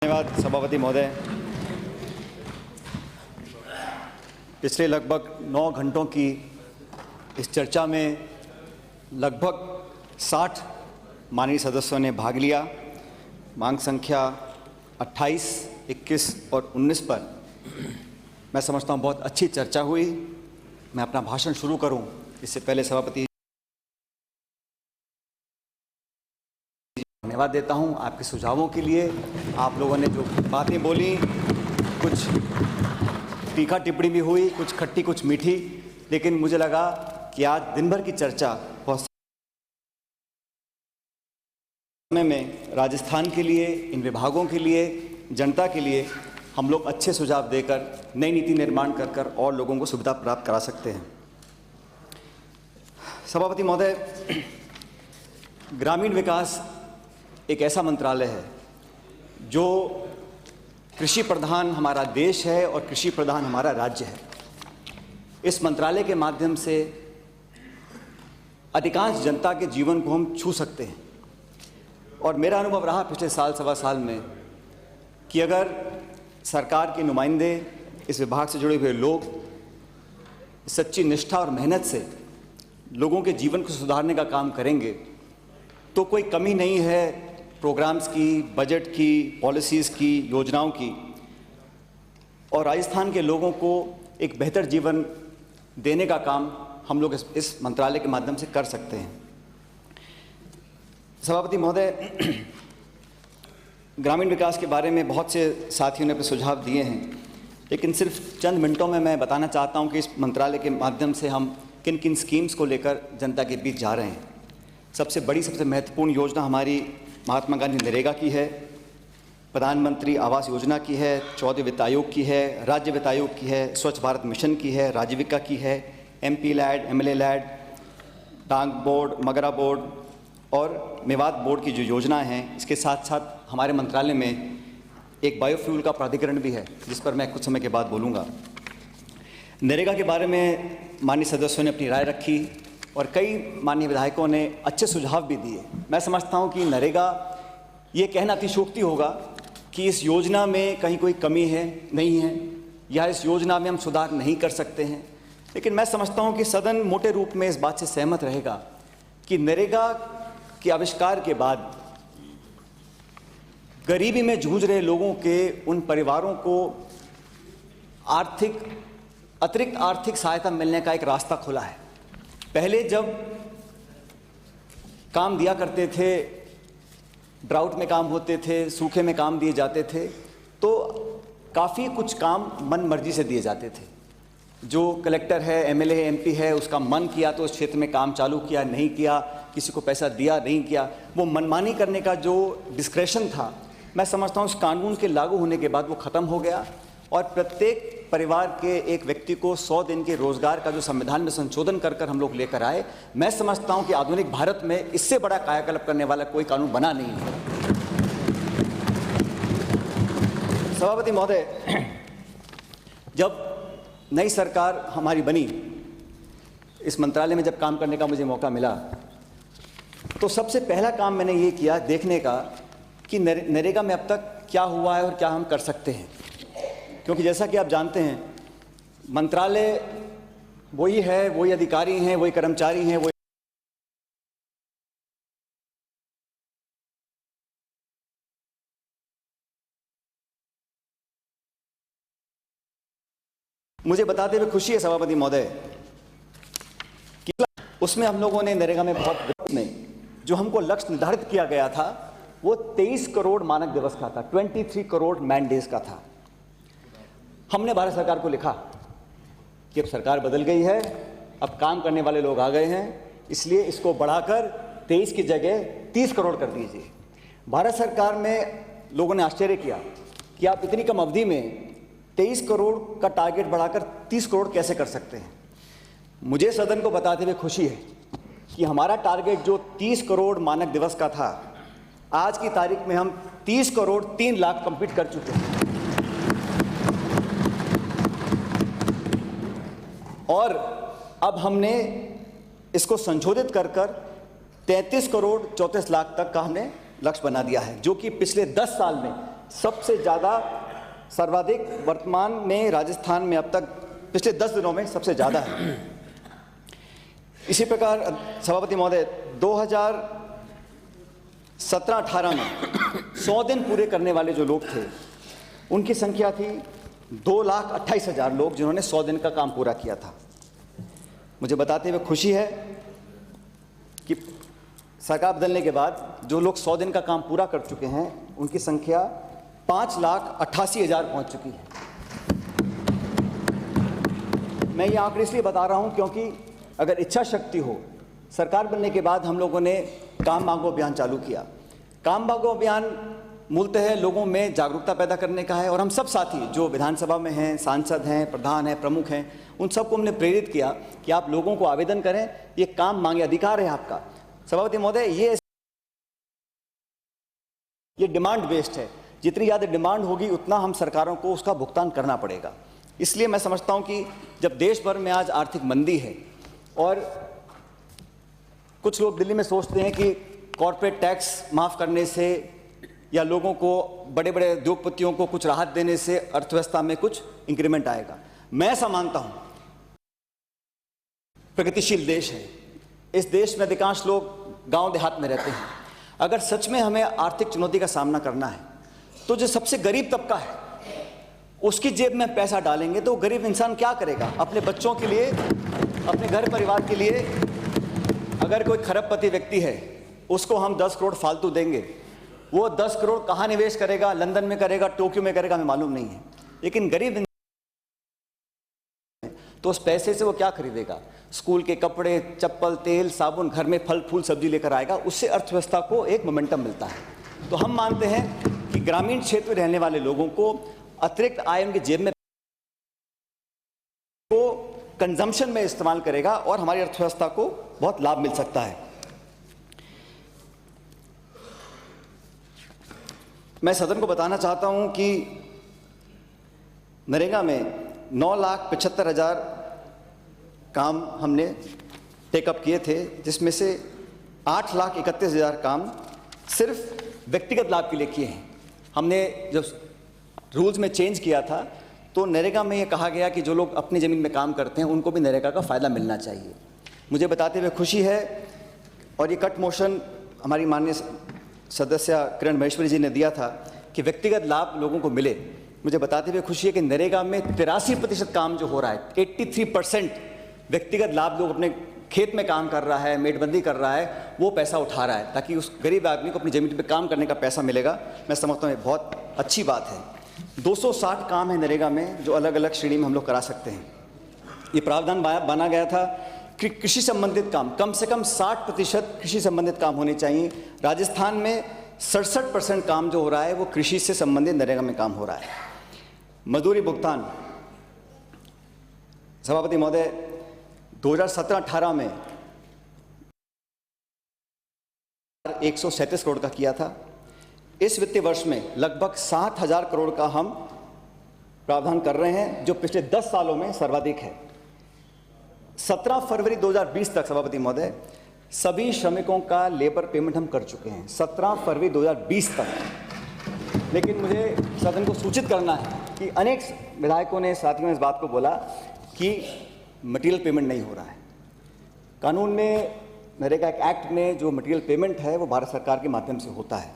धन्यवाद सभापति महोदय। पिछले लगभग 9 घंटों की इस चर्चा में लगभग 60 माननीय सदस्यों ने भाग लिया। मांग संख्या 28, 21 और 19 पर मैं समझता हूँ बहुत अच्छी चर्चा हुई। मैं अपना भाषण शुरू करूँ इससे पहले सभापति धन्यवाद देता हूं आपके सुझावों के लिए। आप लोगों ने जो बातें बोली, कुछ तीखा टिप्पणी भी हुई, कुछ खट्टी कुछ मीठी, लेकिन मुझे लगा कि आज दिन भर की चर्चा बहुत समय में राजस्थान के लिए, इन विभागों के लिए, जनता के लिए हम लोग अच्छे सुझाव देकर नई नीति निर्माण कर और लोगों को सुविधा प्राप्त करा सकते हैं। सभापति महोदय, ग्रामीण विकास एक ऐसा मंत्रालय है जो कृषि प्रधान हमारा देश है और कृषि प्रधान हमारा राज्य है। इस मंत्रालय के माध्यम से अधिकांश जनता के जीवन को हम छू सकते हैं और मेरा अनुभव रहा पिछले साल सवा साल में कि अगर सरकार के नुमाइंदे, इस विभाग से जुड़े हुए लोग सच्ची निष्ठा और मेहनत से लोगों के जीवन को सुधारने का काम करेंगे तो कोई कमी नहीं है प्रोग्राम्स की, बजट की, पॉलिसीज़ की, योजनाओं की, और राजस्थान के लोगों को एक बेहतर जीवन देने का काम हम लोग इस मंत्रालय के माध्यम से कर सकते हैं। सभापति महोदय, ग्रामीण विकास के बारे में बहुत से साथियों ने अपने सुझाव दिए हैं, लेकिन सिर्फ चंद मिनटों में मैं बताना चाहता हूं कि इस मंत्रालय के माध्यम से हम किन किन स्कीम्स को लेकर जनता के बीच जा रहे हैं। सबसे बड़ी, सबसे महत्वपूर्ण योजना हमारी महात्मा गांधी नरेगा की है, प्रधानमंत्री आवास योजना की है, 14वें वित्त आयोग की है, राज्य वित्त आयोग की है, स्वच्छ भारत मिशन की है, राजीविका की है, MP लैड, MLA लैड, डांग बोर्ड, मगरा बोर्ड और मेवात बोर्ड की जो योजना हैं। इसके साथ साथ हमारे मंत्रालय में एक बायोफ्यूल का प्राधिकरण भी है जिस पर मैं कुछ समय के बाद बोलूँगा। नरेगा के बारे में माननीय सदस्यों ने अपनी राय रखी और कई माननीय विधायकों ने अच्छे सुझाव भी दिए। मैं समझता हूं कि नरेगा, ये कहना अतिशयोक्ति होगा कि इस योजना में कहीं कोई कमी है, नहीं है, या इस योजना में हम सुधार नहीं कर सकते हैं, लेकिन मैं समझता हूं कि सदन मोटे रूप में इस बात से सहमत रहेगा कि नरेगा के आविष्कार के बाद गरीबी में जूझ रहे लोगों के, उन परिवारों को अतिरिक्त आर्थिक सहायता मिलने का एक रास्ता खुला है। पहले जब काम दिया करते थे, ड्राउट में काम होते थे, सूखे में काम दिए जाते थे, तो काफ़ी कुछ काम मन मर्जी से दिए जाते थे। जो कलेक्टर है, MLA है, MP है, उसका मन किया तो उस क्षेत्र में काम चालू किया, नहीं किया, किसी को पैसा दिया, नहीं किया, वो मनमानी करने का जो डिस्क्रेशन था, मैं समझता हूँ उस कानून के लागू होने के बाद वो ख़त्म हो गया और प्रत्येक परिवार के एक व्यक्ति को 100 दिन के रोजगार का जो संविधान में संशोधन कर हम लोग लेकर आए। मैं समझता हूं कि आधुनिक भारत में इससे बड़ा कायाकल्प करने वाला कोई कानून बना नहीं है। सभापति महोदय, जब नई सरकार हमारी बनी, इस मंत्रालय में जब काम करने का मुझे मौका मिला, तो सबसे पहला काम मैंने ये किया देखने का कि नरेगा में अब तक क्या हुआ है और क्या हम कर सकते हैं। क्योंकि जैसा कि आप जानते हैं, मंत्रालय वही है, वही अधिकारी हैं, वही कर्मचारी हैं, वही मुझे बताते हुए खुशी है सभापति महोदय कि उसमें हम लोगों ने नरेगा में बहुत जो हमको लक्ष्य निर्धारित किया गया था वो 23 करोड़ मानक दिवस का था, 23 करोड़ मैन डेज का था। हमने भारत सरकार को लिखा कि अब सरकार बदल गई है, अब काम करने वाले लोग आ गए हैं, इसलिए इसको बढ़ाकर 23 की जगह 30 करोड़ कर दीजिए। भारत सरकार में लोगों ने आश्चर्य किया कि आप इतनी कम अवधि में 23 करोड़ का टारगेट बढ़ाकर 30 करोड़ कैसे कर सकते हैं। मुझे सदन को बताते हुए खुशी है कि हमारा टारगेट जो 30 करोड़ मानक दिवस का था, आज की तारीख में हम 30 करोड़ 3 लाख कंप्लीट कर चुके हैं और अब हमने इसको संशोधित कर 33 करोड़ 34 लाख तक का हमने लक्ष्य बना दिया है, जो कि पिछले 10 साल में सबसे ज़्यादा सर्वाधिक वर्तमान में राजस्थान में अब तक पिछले 10 दिनों में सबसे ज़्यादा है। इसी प्रकार सभापति महोदय 2017-18 में 100 दिन पूरे करने वाले जो लोग थे उनकी संख्या थी 2,28,000 लोग जिन्होंने 100 दिन का काम पूरा किया था। मुझे बताते हुए खुशी है कि सरकार बदलने के बाद जो लोग 100 दिन का काम पूरा कर चुके हैं उनकी संख्या 5,88,000 पहुंच चुकी है। मैं ये आंकड़े इसलिए बता रहा हूं क्योंकि अगर इच्छा शक्ति हो, सरकार बनने के बाद हम लोगों ने काम मांगो अभियान चालू किया। काम मांगो अभियान मूलतः लोगों में जागरूकता पैदा करने का है और हम सब साथी जो विधानसभा में हैं, सांसद हैं, प्रधान हैं, प्रमुख हैं, उन सबको हमने प्रेरित किया कि आप लोगों को आवेदन करें, ये काम मांगे, अधिकार है आपका। सभापति महोदय, ये डिमांड बेस्ड है। जितनी ज़्यादा डिमांड होगी उतना हम सरकारों को उसका भुगतान करना पड़ेगा। इसलिए मैं समझता हूं कि जब देश भर में आज आर्थिक मंदी है और कुछ लोग दिल्ली में सोचते हैं कि कॉर्पोरेट टैक्स माफ़ करने से या लोगों को, बड़े बड़े उद्योगपतियों को कुछ राहत देने से अर्थव्यवस्था में कुछ इंक्रीमेंट आएगा। मैं ऐसा मानता हूं, प्रगतिशील देश है, इस देश में अधिकांश लोग गांव देहात में रहते हैं। अगर सच में हमें आर्थिक चुनौती का सामना करना है तो जो सबसे गरीब तबका है उसकी जेब में पैसा डालेंगे तो गरीब इंसान क्या करेगा? अपने बच्चों के लिए, अपने घर परिवार के लिए। अगर कोई खरबपति व्यक्ति है उसको हम 10 करोड़ फालतू देंगे, वो 10 करोड़ कहाँ निवेश करेगा? लंदन में करेगा, टोक्यो में करेगा, हमें मालूम नहीं है। लेकिन गरीब तो उस पैसे से वो क्या खरीदेगा? स्कूल के कपड़े, चप्पल, तेल, साबुन, घर में फल फूल सब्जी लेकर आएगा। उससे अर्थव्यवस्था को एक मोमेंटम मिलता है। तो हम मानते हैं कि ग्रामीण क्षेत्र में रहने वाले लोगों को अतिरिक्त आय उनकी जेब में को कंजम्पशन में इस्तेमाल करेगा और हमारी अर्थव्यवस्था को बहुत लाभ मिल सकता है। मैं सदन को बताना चाहता हूं कि नरेगा में 9,75,000 काम हमने टेकअप किए थे, जिसमें से 8,31,000 काम सिर्फ व्यक्तिगत लाभ के लिए किए हैं। हमने जब रूल्स में चेंज किया था तो नरेगा में ये कहा गया कि जो लोग अपनी ज़मीन में काम करते हैं उनको भी नरेगा का फ़ायदा मिलना चाहिए। मुझे बताते हुए खुशी है और ये कट मोशन हमारी माननीय सदस्य किरण महेश्वरी जी ने दिया था कि व्यक्तिगत लाभ लोगों को मिले। मुझे बताते हुए खुशी है कि नरेगा में 83% काम जो हो रहा है, 83% व्यक्तिगत लाभ लोग अपने खेत में काम कर रहा है, मेडबंदी कर रहा है, वो पैसा उठा रहा है ताकि उस गरीब आदमी को अपनी ज़मीन पे काम करने का पैसा मिलेगा। मैं समझता हूँ ये बहुत अच्छी बात है। 260 काम है नरेगा में जो अलग अलग श्रेणी में हम लोग करा सकते हैं। ये प्रावधान बना गया था कि कृषि संबंधित काम कम से कम 60% कृषि संबंधित काम होने चाहिए। राजस्थान में 67% काम जो हो रहा है वो कृषि से संबंधित नरेगा में काम हो रहा है। मजदूरी भुगतान, सभापति महोदय, 2017-18 में 137 करोड़ का किया था। इस वित्तीय वर्ष में लगभग 7,000 करोड़ का हम प्रावधान कर रहे हैं जो पिछले 10 सालों में सर्वाधिक है। 17 फरवरी 2020 तक सभापति महोदय सभी श्रमिकों का लेबर पेमेंट हम कर चुके हैं, 17 फरवरी 2020 तक। लेकिन मुझे सदन को सूचित करना है कि अनेक विधायकों ने, साथियों ने इस बात को बोला कि मटेरियल पेमेंट नहीं हो रहा है। कानून में, नरेगा एक्ट में जो मटेरियल पेमेंट है वो भारत सरकार के माध्यम से होता है।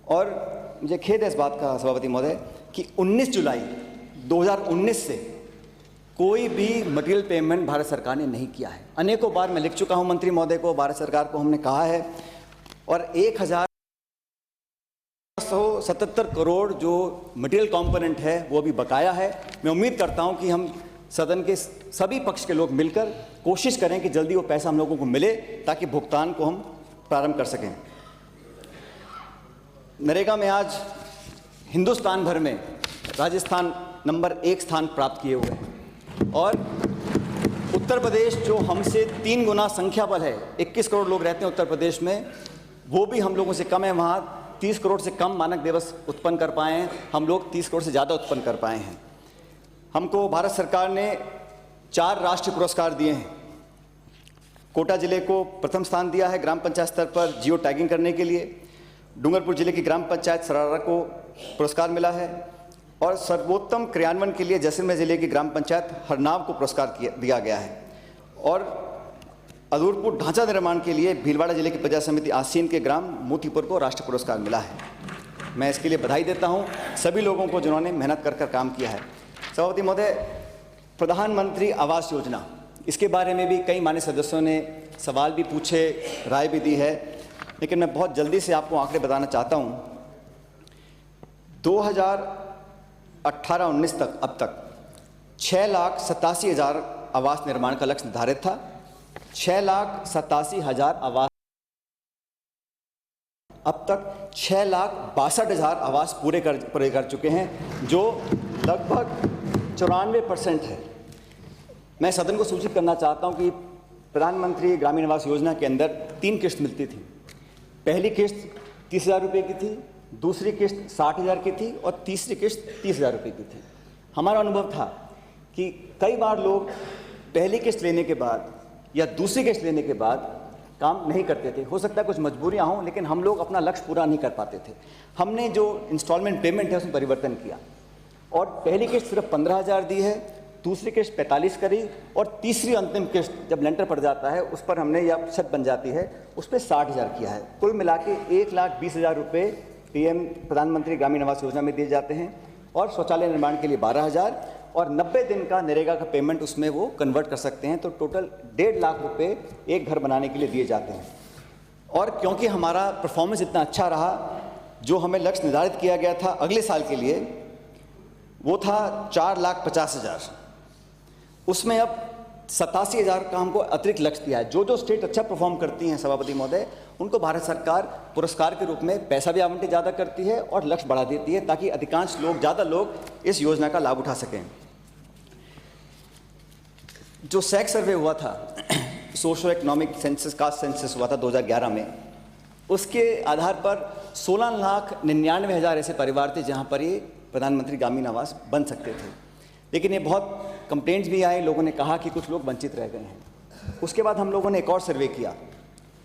और मुझे खेद है इस बात का सभापति महोदय कि 19 जुलाई 2019 से कोई भी मटेरियल पेमेंट भारत सरकार ने नहीं किया है। अनेकों बार मैं लिख चुका हूं मंत्री महोदय को, भारत सरकार को हमने कहा है, और 1,177 करोड़ जो मटेरियल कंपोनेंट है वो अभी बकाया है। मैं उम्मीद करता हूं कि हम सदन के सभी पक्ष के लोग मिलकर कोशिश करें कि जल्दी वो पैसा हम लोगों को मिले ताकि भुगतान को हम प्रारंभ कर सकें। नरेगा में आज हिंदुस्तान भर में राजस्थान नंबर 1 स्थान प्राप्त किए हुए हैं और उत्तर प्रदेश जो हमसे 3 गुना संख्या बल है, 21 करोड़ लोग रहते हैं उत्तर प्रदेश में, वो भी हम लोगों से कम है। वहाँ 30 करोड़ से कम मानक दिवस उत्पन्न कर पाए हैं, हम लोग 30 करोड़ से ज़्यादा उत्पन्न कर पाए हैं। हमको भारत सरकार ने 4 राष्ट्रीय पुरस्कार दिए हैं। कोटा जिले को प्रथम स्थान दिया है ग्राम पंचायत स्तर पर जियो टैगिंग करने के लिए। डूंगरपुर जिले की ग्राम पंचायत सरारा को पुरस्कार मिला है और सर्वोत्तम क्रियान्वयन के लिए जैसलमेर जिले की ग्राम पंचायत हरनाव को पुरस्कार दिया गया है और अदूरपुर ढांचा निर्माण के लिए भीलवाड़ा जिले की प्रजा समिति आसीन के ग्राम मोतीपुर को राष्ट्रीय पुरस्कार मिला है। मैं इसके लिए बधाई देता हूं सभी लोगों को जिन्होंने मेहनत कर काम किया है। सभापति महोदय, प्रधानमंत्री आवास योजना, इसके बारे में भी कई मान्य सदस्यों ने सवाल भी पूछे, राय भी दी है, लेकिन मैं बहुत जल्दी से आपको आंकड़े बताना चाहता हूं। 2018-19 तक अब तक 6,87,000 आवास निर्माण का लक्ष्य निर्धारित था। 6,87,000 आवास, अब तक 6,62,000 आवास पूरे कर चुके हैं, जो लगभग 94% है। मैं सदन को सूचित करना चाहता हूं कि प्रधानमंत्री ग्रामीण आवास योजना के अंदर 3 किस्त मिलती थी। पहली किस्त 30,000 रुपये की थी, दूसरी किस्त 60,000 की थी और तीसरी किस्त 30,000 रुपये की थी। हमारा अनुभव था कि कई बार लोग पहली किस्त लेने के बाद या दूसरी किस्त लेने के बाद काम नहीं करते थे। हो सकता है कुछ मजबूरियां हों, लेकिन हम लोग अपना लक्ष्य पूरा नहीं कर पाते थे। हमने जो इंस्टॉलमेंट पेमेंट है उसमें परिवर्तन किया और पहली किस्त सिर्फ 15,000 दी है, दूसरी किस्त 45 करी और तीसरी अंतिम किस्त जब लेंटर पड़ जाता है उस पर हमने या छत बन जाती है उस पर 60,000 किया है। कुल मिला के 1,20,000 रुपये पीएम प्रधानमंत्री ग्रामीण आवास योजना में दिए जाते हैं और शौचालय निर्माण के लिए 12,000 और 90 दिन का नरेगा का पेमेंट उसमें वो कन्वर्ट कर सकते हैं, तो टोटल 1.5 लाख रुपये एक घर बनाने के लिए दिए जाते हैं। और क्योंकि हमारा परफॉर्मेंस इतना अच्छा रहा, जो हमें लक्ष्य निर्धारित किया गया था अगले साल के लिए वो था 4,50,000, उसमें अब 87,000 का हमको अतिरिक्त लक्ष्य दिया है। जो स्टेट अच्छा परफॉर्म करती हैं सभापति महोदय, उनको भारत सरकार पुरस्कार के रूप में पैसा भी आवंटित ज़्यादा करती है और लक्ष्य बढ़ा देती है, ताकि अधिकांश लोग, ज़्यादा लोग इस योजना का लाभ उठा सकें। जो सैक सर्वे हुआ था, socio economic census, caste census हुआ था 2011 में, उसके आधार पर 16,99,000 ऐसे परिवार थे जहाँ पर ये प्रधानमंत्री ग्रामीण आवास बन सकते थे। लेकिन ये बहुत कंप्लेंट्स भी आए, लोगों ने कहा कि कुछ लोग वंचित रह गए हैं। उसके बाद हम लोगों ने एक और सर्वे किया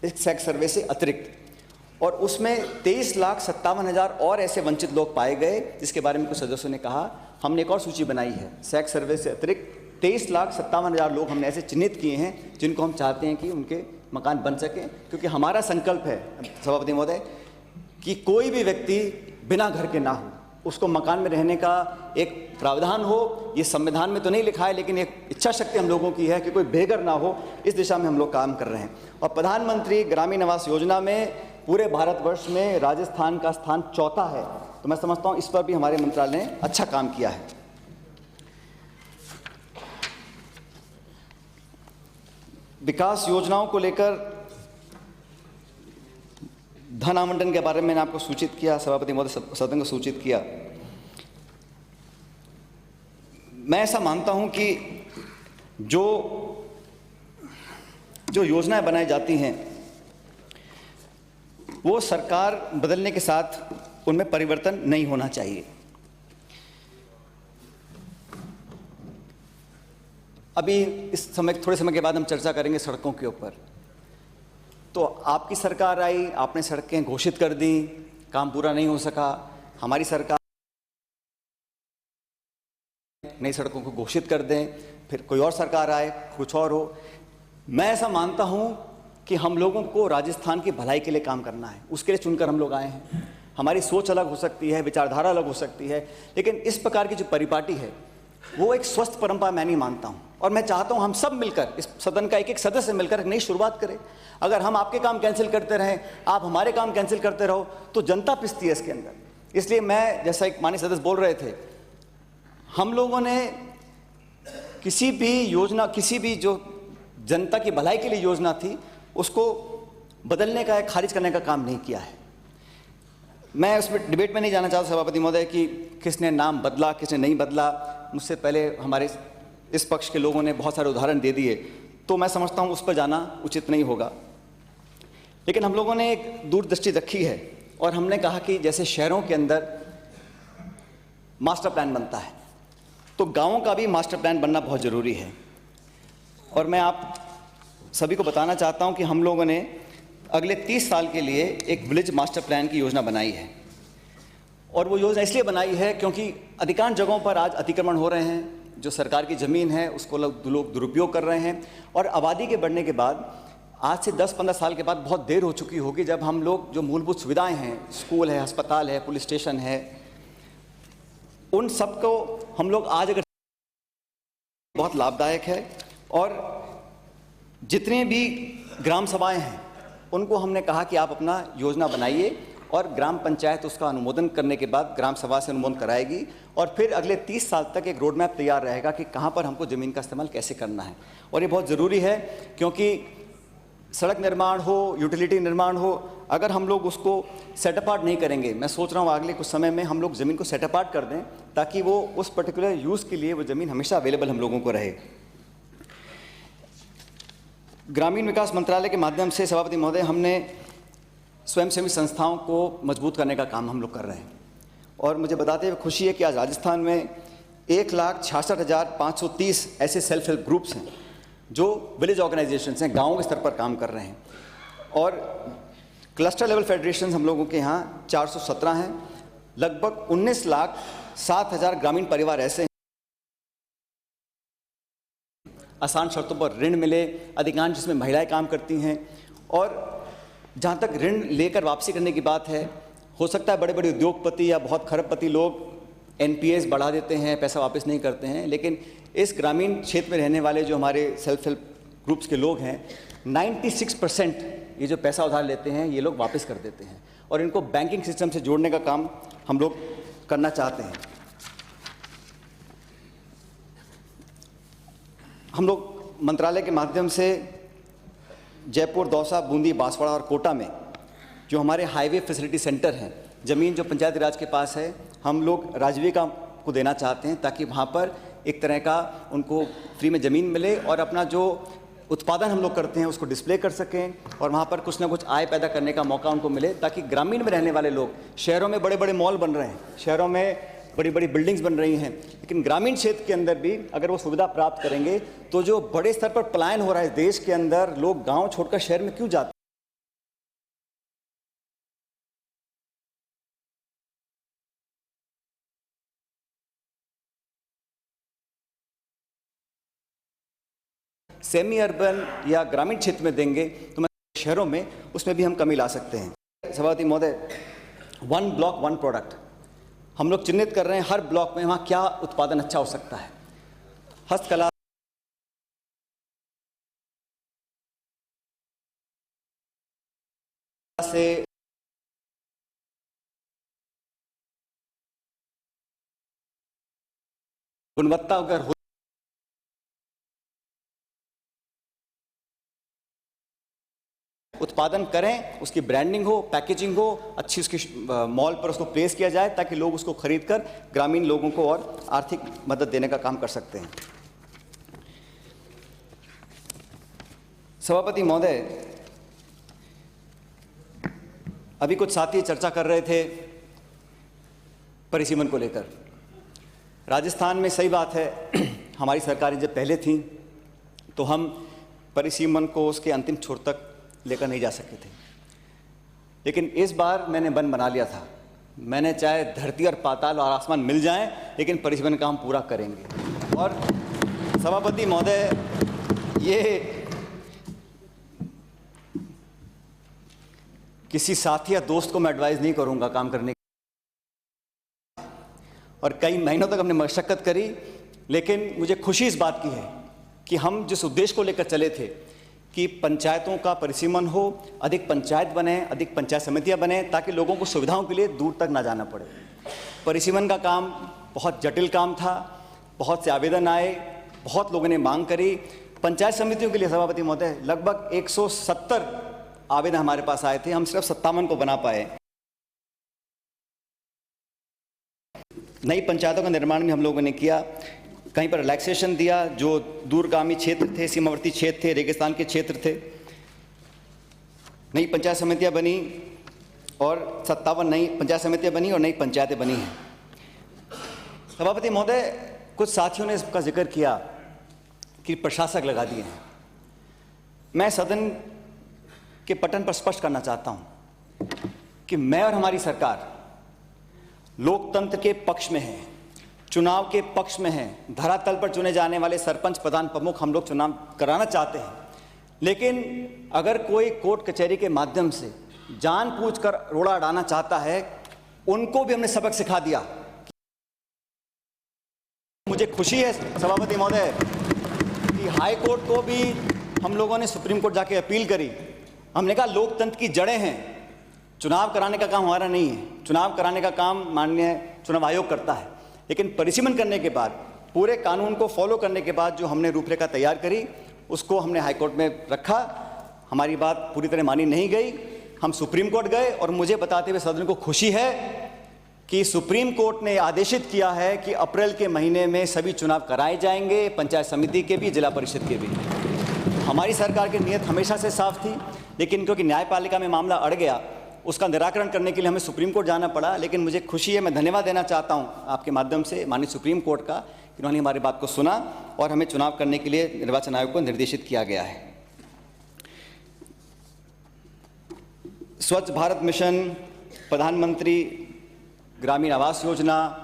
इस सैक सर्वे से अतिरिक्त, और उसमें 23,57,000 और ऐसे वंचित लोग पाए गए, जिसके बारे में कुछ सदस्यों ने कहा। हमने एक और सूची बनाई है, सैक सर्वे से अतिरिक्त 23,57,000 लोग हमने ऐसे चिन्हित किए हैं जिनको हम चाहते हैं कि उनके मकान बन सकें, क्योंकि हमारा संकल्प है सभापति महोदय कि कोई भी व्यक्ति बिना घर के ना हो, उसको मकान में रहने का एक प्रावधान हो। ये संविधान में तो नहीं लिखा है, लेकिन एक इच्छा शक्ति हम लोगों की है कि कोई बेघर ना हो। इस दिशा में हम लोग काम कर रहे हैं। और प्रधानमंत्री ग्रामीण आवास योजना में पूरे भारतवर्ष में राजस्थान का स्थान 4था है, तो मैं समझता हूँ इस पर भी हमारे मंत्रालय ने अच्छा काम किया है। विकास योजनाओं को लेकर धन आवंटन के बारे में मैंने आपको सूचित किया, सभापति महोदय सदन को सूचित किया। मैं ऐसा मानता हूं कि जो योजनाएं बनाई जाती हैं वो सरकार बदलने के साथ उनमें परिवर्तन नहीं होना चाहिए। अभी इस समय, थोड़े समय के बाद हम चर्चा करेंगे सड़कों के ऊपर। तो आपकी सरकार आई, आपने सड़कें घोषित कर दी, काम पूरा नहीं हो सका। हमारी सरकार नई सड़कों को घोषित कर दें, फिर कोई और सरकार आए, कुछ और हो। मैं ऐसा मानता हूं कि हम लोगों को राजस्थान की भलाई के लिए काम करना है, उसके लिए चुनकर हम लोग आए हैं। हमारी सोच अलग हो सकती है, विचारधारा अलग हो सकती है, लेकिन इस प्रकार की जो परिपाटी है वो एक स्वस्थ परंपरा मैं नहीं मानता हूं। और मैं चाहता हूं हम सब मिलकर, इस सदन का एक एक सदस्य मिलकर एक नई शुरुआत करें। अगर हम आपके काम कैंसिल करते रहें, आप हमारे काम कैंसिल करते रहो, तो जनता पिसती है इसके अंदर। इसलिए मैं, जैसा एक माननीय सदस्य बोल रहे थे, हम लोगों ने किसी भी योजना, किसी भी जो जनता की भलाई के लिए योजना थी, उसको बदलने का या खारिज करने का काम नहीं किया है। मैं उसमें डिबेट में नहीं जाना चाहता सभापति महोदय कि किसने नाम बदला, किसने नहीं बदला। मुझसे पहले हमारे इस पक्ष के लोगों ने बहुत सारे उदाहरण दे दिए, तो मैं समझता हूँ उस पर जाना उचित नहीं होगा। लेकिन हम लोगों ने एक दूरदृष्टि रखी है और हमने कहा कि जैसे शहरों के अंदर मास्टर प्लान बनता है, तो गाँवों का भी मास्टर प्लान बनना बहुत ज़रूरी है। और मैं आप सभी को बताना चाहता हूँ कि हम लोगों ने अगले 30 साल के लिए एक विलेज मास्टर प्लान की योजना बनाई है। और वो योजना इसलिए बनाई है क्योंकि अधिकांश जगहों पर आज अतिक्रमण हो रहे हैं, जो सरकार की ज़मीन है उसको लोग दुरुपयोग कर रहे हैं। और आबादी के बढ़ने के बाद आज से 10-15 साल के बाद बहुत देर हो चुकी होगी जब हम लोग जो मूलभूत सुविधाएं हैं, स्कूल है, अस्पताल है, पुलिस स्टेशन है, उन सब को हम लोग आज अगर बहुत लाभदायक है। और जितने भी ग्राम सभाएं हैं उनको हमने कहा कि आप अपना योजना बनाइए और ग्राम पंचायत उसका अनुमोदन करने के बाद ग्राम सभा से अनुमोदन कराएगी और फिर अगले 30 साल तक एक रोड मैप तैयार रहेगा कि कहाँ पर हमको ज़मीन का इस्तेमाल कैसे करना है। और ये बहुत ज़रूरी है क्योंकि सड़क निर्माण हो, यूटिलिटी निर्माण हो, अगर हम लोग उसको सेट अपार्ट नहीं करेंगे, मैं सोच रहा हूँ अगले कुछ समय में हम लोग ज़मीन को सेट अपार्ट कर दें ताकि वो उस पर्टिकुलर यूज़ के लिए वो ज़मीन हमेशा अवेलेबल हम लोगों को रहे। ग्रामीण विकास मंत्रालय के माध्यम से सभापति महोदय हमने स्वयंसेवी संस्थाओं को मजबूत करने का काम हम लोग कर रहे हैं। और मुझे बताते हुए खुशी है कि आज राजस्थान में 1,66,530 ऐसे सेल्फ हेल्प ग्रुप्स हैं जो विलेज ऑर्गेनाइजेशंस हैं, गाँव के स्तर पर काम कर रहे हैं। और क्लस्टर लेवल फेडरेशन हम लोगों के यहाँ 417 हैं। लगभग 19,07,000 ग्रामीण परिवार ऐसे हैं आसान शर्तों पर ऋण मिले, अधिकांश जिसमें महिलाएं काम करती हैं। और जहाँ तक ऋण लेकर वापसी करने की बात है, हो सकता है बड़े बड़े उद्योगपति या बहुत खरबपति लोग एनपीएस बढ़ा देते हैं, पैसा वापस नहीं करते हैं, लेकिन इस ग्रामीण क्षेत्र में रहने वाले जो हमारे सेल्फ हेल्प ग्रुप्स के लोग हैं 96% ये जो पैसा उधार लेते हैं ये लोग वापस कर देते हैं। और इनको बैंकिंग सिस्टम से जोड़ने का काम हम लोग करना चाहते हैं। हम लोग मंत्रालय के माध्यम से जयपुर, दौसा, बूंदी, बांसवाड़ा और कोटा में जो हमारे हाईवे फैसिलिटी सेंटर हैं, ज़मीन जो पंचायती राज के पास है, हम लोग राजवीका को देना चाहते हैं ताकि वहाँ पर एक तरह का उनको फ्री में ज़मीन मिले और अपना जो उत्पादन हम लोग करते हैं उसको डिस्प्ले कर सकें और वहाँ पर कुछ ना कुछ आय पैदा करने का मौका उनको मिले, ताकि ग्रामीण में रहने वाले लोग, शहरों में बड़े बड़े मॉल बन रहे हैं, शहरों में बड़ी बड़ी बिल्डिंग्स बन रही हैं, लेकिन ग्रामीण क्षेत्र के अंदर भी अगर वो सुविधा प्राप्त करेंगे तो जो बड़े स्तर पर पलायन हो रहा है देश के अंदर, लोग गांव छोड़कर शहर में क्यों जाते हैं? सेमी अर्बन या ग्रामीण क्षेत्र में देंगे तो शहरों में उसमें भी हम कमी ला सकते हैं। सभापति महोदय, 1 ब्लॉक 1 प्रोडक्ट हम लोग चिन्हित कर रहे हैं, हर ब्लॉक में वहाँ क्या उत्पादन अच्छा हो सकता है। हस्तकला से गुणवत्ता अगर हो, उत्पादन करें, उसकी ब्रांडिंग हो, पैकेजिंग हो, अच्छी उसकी मॉल पर उसको प्लेस किया जाए ताकि लोग उसको खरीदकर ग्रामीण लोगों को और आर्थिक मदद देने का काम कर सकते हैं। सभापति महोदय, अभी कुछ साथी चर्चा कर रहे थे परिसीमन को लेकर। राजस्थान में सही बात है, हमारी सरकारें जब पहले थीं तो हम परिसीमन को उसके अंतिम छोर तक लेकर नहीं जा सके थे, लेकिन इस बार मैंने वन बना लिया था। मैंने चाहे धरती और पाताल और आसमान मिल जाएं, लेकिन परिसीमन का हम पूरा करेंगे। और सभापति महोदय, ये किसी साथी या दोस्त को मैं एडवाइस नहीं करूंगा काम करने की। और कई महीनों तक हमने मशक्कत करी, लेकिन मुझे खुशी इस बात की है कि हम जिस उद्देश्य को लेकर चले थे कि पंचायतों का परिसीमन हो, अधिक पंचायत बने, अधिक पंचायत समितियां बने, ताकि लोगों को सुविधाओं के लिए दूर तक ना जाना पड़े। परिसीमन का काम बहुत जटिल काम था, बहुत से आवेदन आए, बहुत लोगों ने मांग करी। पंचायत समितियों के लिए सभापति महोदय लगभग 170 आवेदन हमारे पास आए थे, हम सिर्फ 57 को बना पाए। नई पंचायतों का निर्माण भी हम लोगों ने किया, कहीं पर रिलैक्सेशन दिया, जो दूरगामी क्षेत्र थे, सीमावर्ती क्षेत्र थे, रेगिस्तान के क्षेत्र थे। नई पंचायत समितियां बनी और 57 नई पंचायत समितियां बनी और नई पंचायतें बनी हैं। सभापति महोदय, कुछ साथियों ने इसका जिक्र किया कि प्रशासक लगा दिए हैं। मैं सदन के पटन पर स्पष्ट करना चाहता हूं कि मैं और हमारी सरकार लोकतंत्र के पक्ष में है, चुनाव के पक्ष में है। धरातल पर चुने जाने वाले सरपंच, प्रधान, प्रमुख हम लोग चुनाव कराना चाहते हैं, लेकिन अगर कोई कोर्ट कचहरी के माध्यम से जानबूझकर रोड़ा अड़ाना चाहता है, उनको भी हमने सबक सिखा दिया। मुझे खुशी है सभापति महोदय कि हाई कोर्ट को भी हम लोगों ने सुप्रीम कोर्ट जाके अपील करी। हमने कहा लोकतंत्र की जड़ें हैं, चुनाव कराने का काम हमारा नहीं है, चुनाव कराने का काम माननीय चुनाव आयोग करता है। लेकिन परिसीमन करने के बाद, पूरे कानून को फॉलो करने के बाद जो हमने रूपरेखा तैयार करी, उसको हमने हाई कोर्ट में रखा। हमारी बात पूरी तरह मानी नहीं गई, हम सुप्रीम कोर्ट गए और मुझे बताते हुए सदन को खुशी है कि सुप्रीम कोर्ट ने आदेशित किया है कि अप्रैल के महीने में सभी चुनाव कराए जाएंगे, पंचायत समिति के भी, जिला परिषद के भी। हमारी सरकार की नीयत हमेशा से साफ थी, लेकिन क्योंकि न्यायपालिका में मामला अड़ गया, उसका निराकरण करने के लिए हमें सुप्रीम कोर्ट जाना पड़ा। लेकिन मुझे खुशी है, मैं धन्यवाद देना चाहता हूं आपके माध्यम से माननीय सुप्रीम कोर्ट का कि उन्होंने हमारी बात को सुना और हमें चुनाव करने के लिए निर्वाचन आयोग को निर्देशित किया गया है। स्वच्छ भारत मिशन, प्रधानमंत्री ग्रामीण आवास योजना,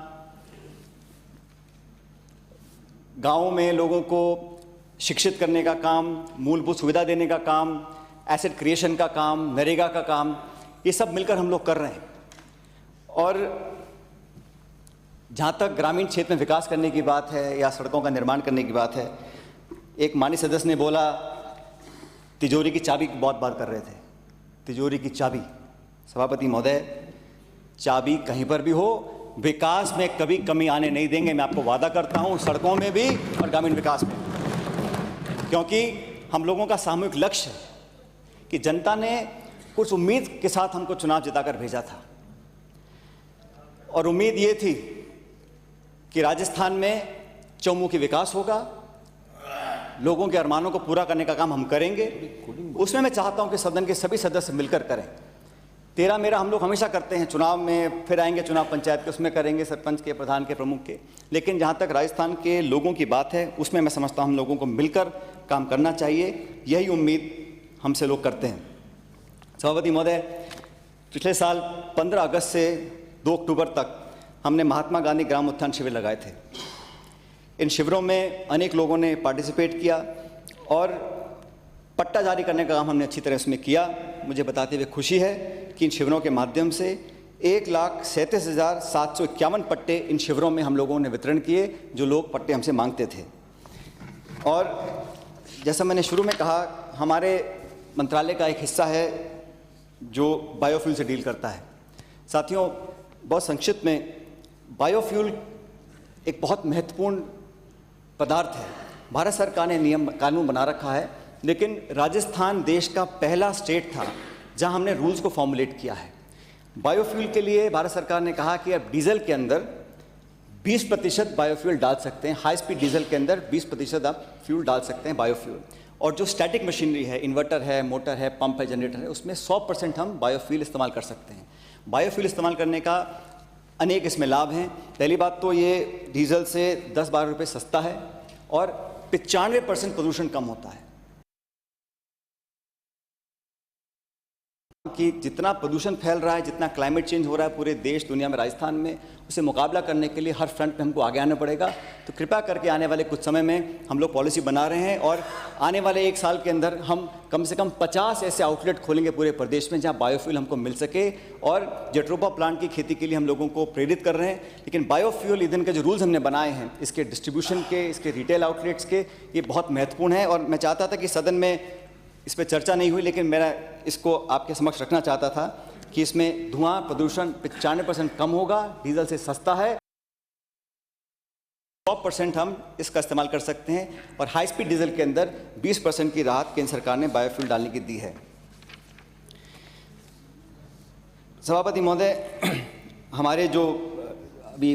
गाँव में लोगों को शिक्षित करने का काम, मूलभूत सुविधा देने का काम, एसेट क्रिएशन का काम, नरेगा का काम, ये सब मिलकर हम लोग कर रहे हैं। और जहाँ तक ग्रामीण क्षेत्र में विकास करने की बात है या सड़कों का निर्माण करने की बात है, एक माननीय सदस्य ने बोला तिजोरी की चाबी की बहुत बात कर रहे थे। तिजोरी की चाबी, सभापति महोदय, चाबी कहीं पर भी हो, विकास में कभी कमी आने नहीं देंगे। मैं आपको वादा करता हूं, सड़कों में भी और ग्रामीण विकास में, क्योंकि हम लोगों का सामूहिक लक्ष्य है कि जनता ने कुछ उम्मीद के साथ हमको चुनाव जिताकर भेजा था और उम्मीद ये थी कि राजस्थान में चौमुखी विकास होगा, लोगों के अरमानों को पूरा करने का काम हम करेंगे। उसमें मैं चाहता हूं कि सदन के सभी सदस्य मिलकर करें। तेरा मेरा हम लोग हमेशा करते हैं, चुनाव में फिर आएंगे, चुनाव पंचायत के उसमें करेंगे, सरपंच के, प्रधान के, प्रमुख के। लेकिन जहाँ तक राजस्थान के लोगों की बात है, उसमें मैं समझता हूँ हम लोगों को मिलकर काम करना चाहिए। यही उम्मीद हमसे लोग करते हैं। सभापति महोदय, पिछले साल 15 अगस्त से 2 अक्टूबर तक हमने महात्मा गांधी ग्राम उत्थान शिविर लगाए थे। इन शिविरों में अनेक लोगों ने पार्टिसिपेट किया और पट्टा जारी करने का काम हमने अच्छी तरह उसमें किया। मुझे बताते हुए खुशी है कि इन शिविरों के माध्यम से 1,37,751 पट्टे इन शिविरों में हम लोगों ने वितरण किए, जो लोग पट्टे हमसे मांगते थे। और जैसा मैंने शुरू में कहा, हमारे मंत्रालय का एक हिस्सा है जो बायोफ्यूल से डील करता है। साथियों, बहुत संक्षिप्त में, बायोफ्यूल एक बहुत महत्वपूर्ण पदार्थ है। भारत सरकार ने नियम कानून बना रखा है, लेकिन राजस्थान देश का पहला स्टेट था जहां हमने रूल्स को फॉर्मुलेट किया है। बायोफ्यूल के लिए भारत सरकार ने कहा कि अब डीजल के अंदर 20% बायोफ्यूल डाल सकते हैं, हाई स्पीड डीजल के अंदर 20% आप फ्यूल डाल सकते हैं बायोफ्यूल। और जो स्टैटिक मशीनरी है, इन्वर्टर है, मोटर है, पंप है, जनरेटर है, उसमें 100% हम बायोफ्यूल इस्तेमाल कर सकते हैं। बायोफ्यूल इस्तेमाल करने का अनेक इसमें लाभ हैं। पहली बात तो ये डीजल से 10-12 रुपये सस्ता है और 95% प्रदूषण कम होता है। कि जितना प्रदूषण फैल रहा है, जितना क्लाइमेट चेंज हो रहा है पूरे देश दुनिया में, राजस्थान में, उसे मुकाबला करने के लिए हर फ्रंट पे हमको आगे आना पड़ेगा। तो कृपया करके आने वाले कुछ समय में हम लोग पॉलिसी बना रहे हैं और आने वाले 1 साल के अंदर हम कम से कम 50 ऐसे आउटलेट खोलेंगे पूरे प्रदेश में जहां बायोफ्यूल हमको मिल सके। और जेट्रोफा प्लांट की खेती के लिए हम लोगों को प्रेरित कर रहे हैं। लेकिन बायोफ्यूल ईंधन के जो रूल्स हमने बनाए हैं, इसके डिस्ट्रीब्यूशन के, इसके रिटेल आउटलेट्स के, ये बहुत महत्वपूर्ण है। और मैं चाहता था कि सदन में इस पर चर्चा नहीं हुई, लेकिन मेरा इसको आपके समक्ष रखना चाहता था कि इसमें धुआं प्रदूषण 95% कम होगा, डीजल से सस्ता है, 100% हम इसका इस्तेमाल कर सकते हैं। और हाई स्पीड डीजल के अंदर 20% की राहत केंद्र सरकार ने बायोफ्यूल डालने की दी है। सभापति महोदय, हमारे जो अभी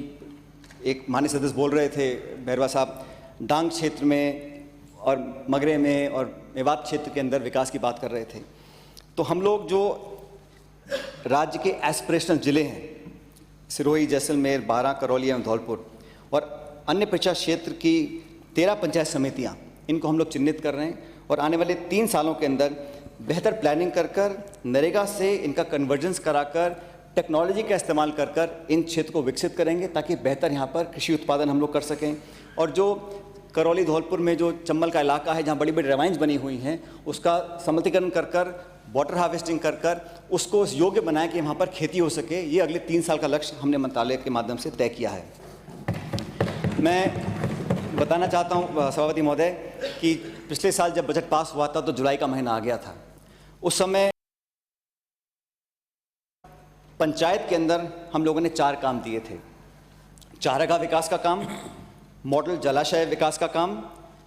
एक माननीय सदस्य बोल रहे थे, बैरवा साहब, डांग क्षेत्र में और मगरे में और मेवात क्षेत्र के अंदर विकास की बात कर रहे थे। तो हम लोग जो राज्य के एस्पिरेशनल ज़िले हैं, सिरोही, जैसलमेर, बारां, करौली एवं धौलपुर और अन्य पश्चिमी क्षेत्र की 13 पंचायत समितियां, इनको हम लोग चिन्हित कर रहे हैं और आने वाले 3 सालों के अंदर बेहतर प्लानिंग कर कर, नरेगा से इनका कन्वर्जेंस कराकर, टेक्नोलॉजी का इस्तेमाल कर कर इन क्षेत्र को विकसित करेंगे ताकि बेहतर यहाँ पर कृषि उत्पादन हम लोग कर सकें। और जो करौली धौलपुर में जो चंबल का इलाका है जहाँ बड़ी बड़ी रवाइंस बनी हुई हैं, उसका समतलीकरण कर कर, वाटर हार्वेस्टिंग कर कर उसको इस योग्य बनाए कि वहाँ पर खेती हो सके। ये अगले 3 साल का लक्ष्य हमने मंत्रालय के माध्यम से तय किया है। मैं बताना चाहता हूँ सभापति महोदय कि पिछले साल जब बजट पास हुआ था तो जुलाई का महीना आ गया था। उस समय पंचायत के अंदर हम लोगों ने 4 काम दिए थे: चारागाह विकास का काम, मॉडल जलाशय विकास का काम,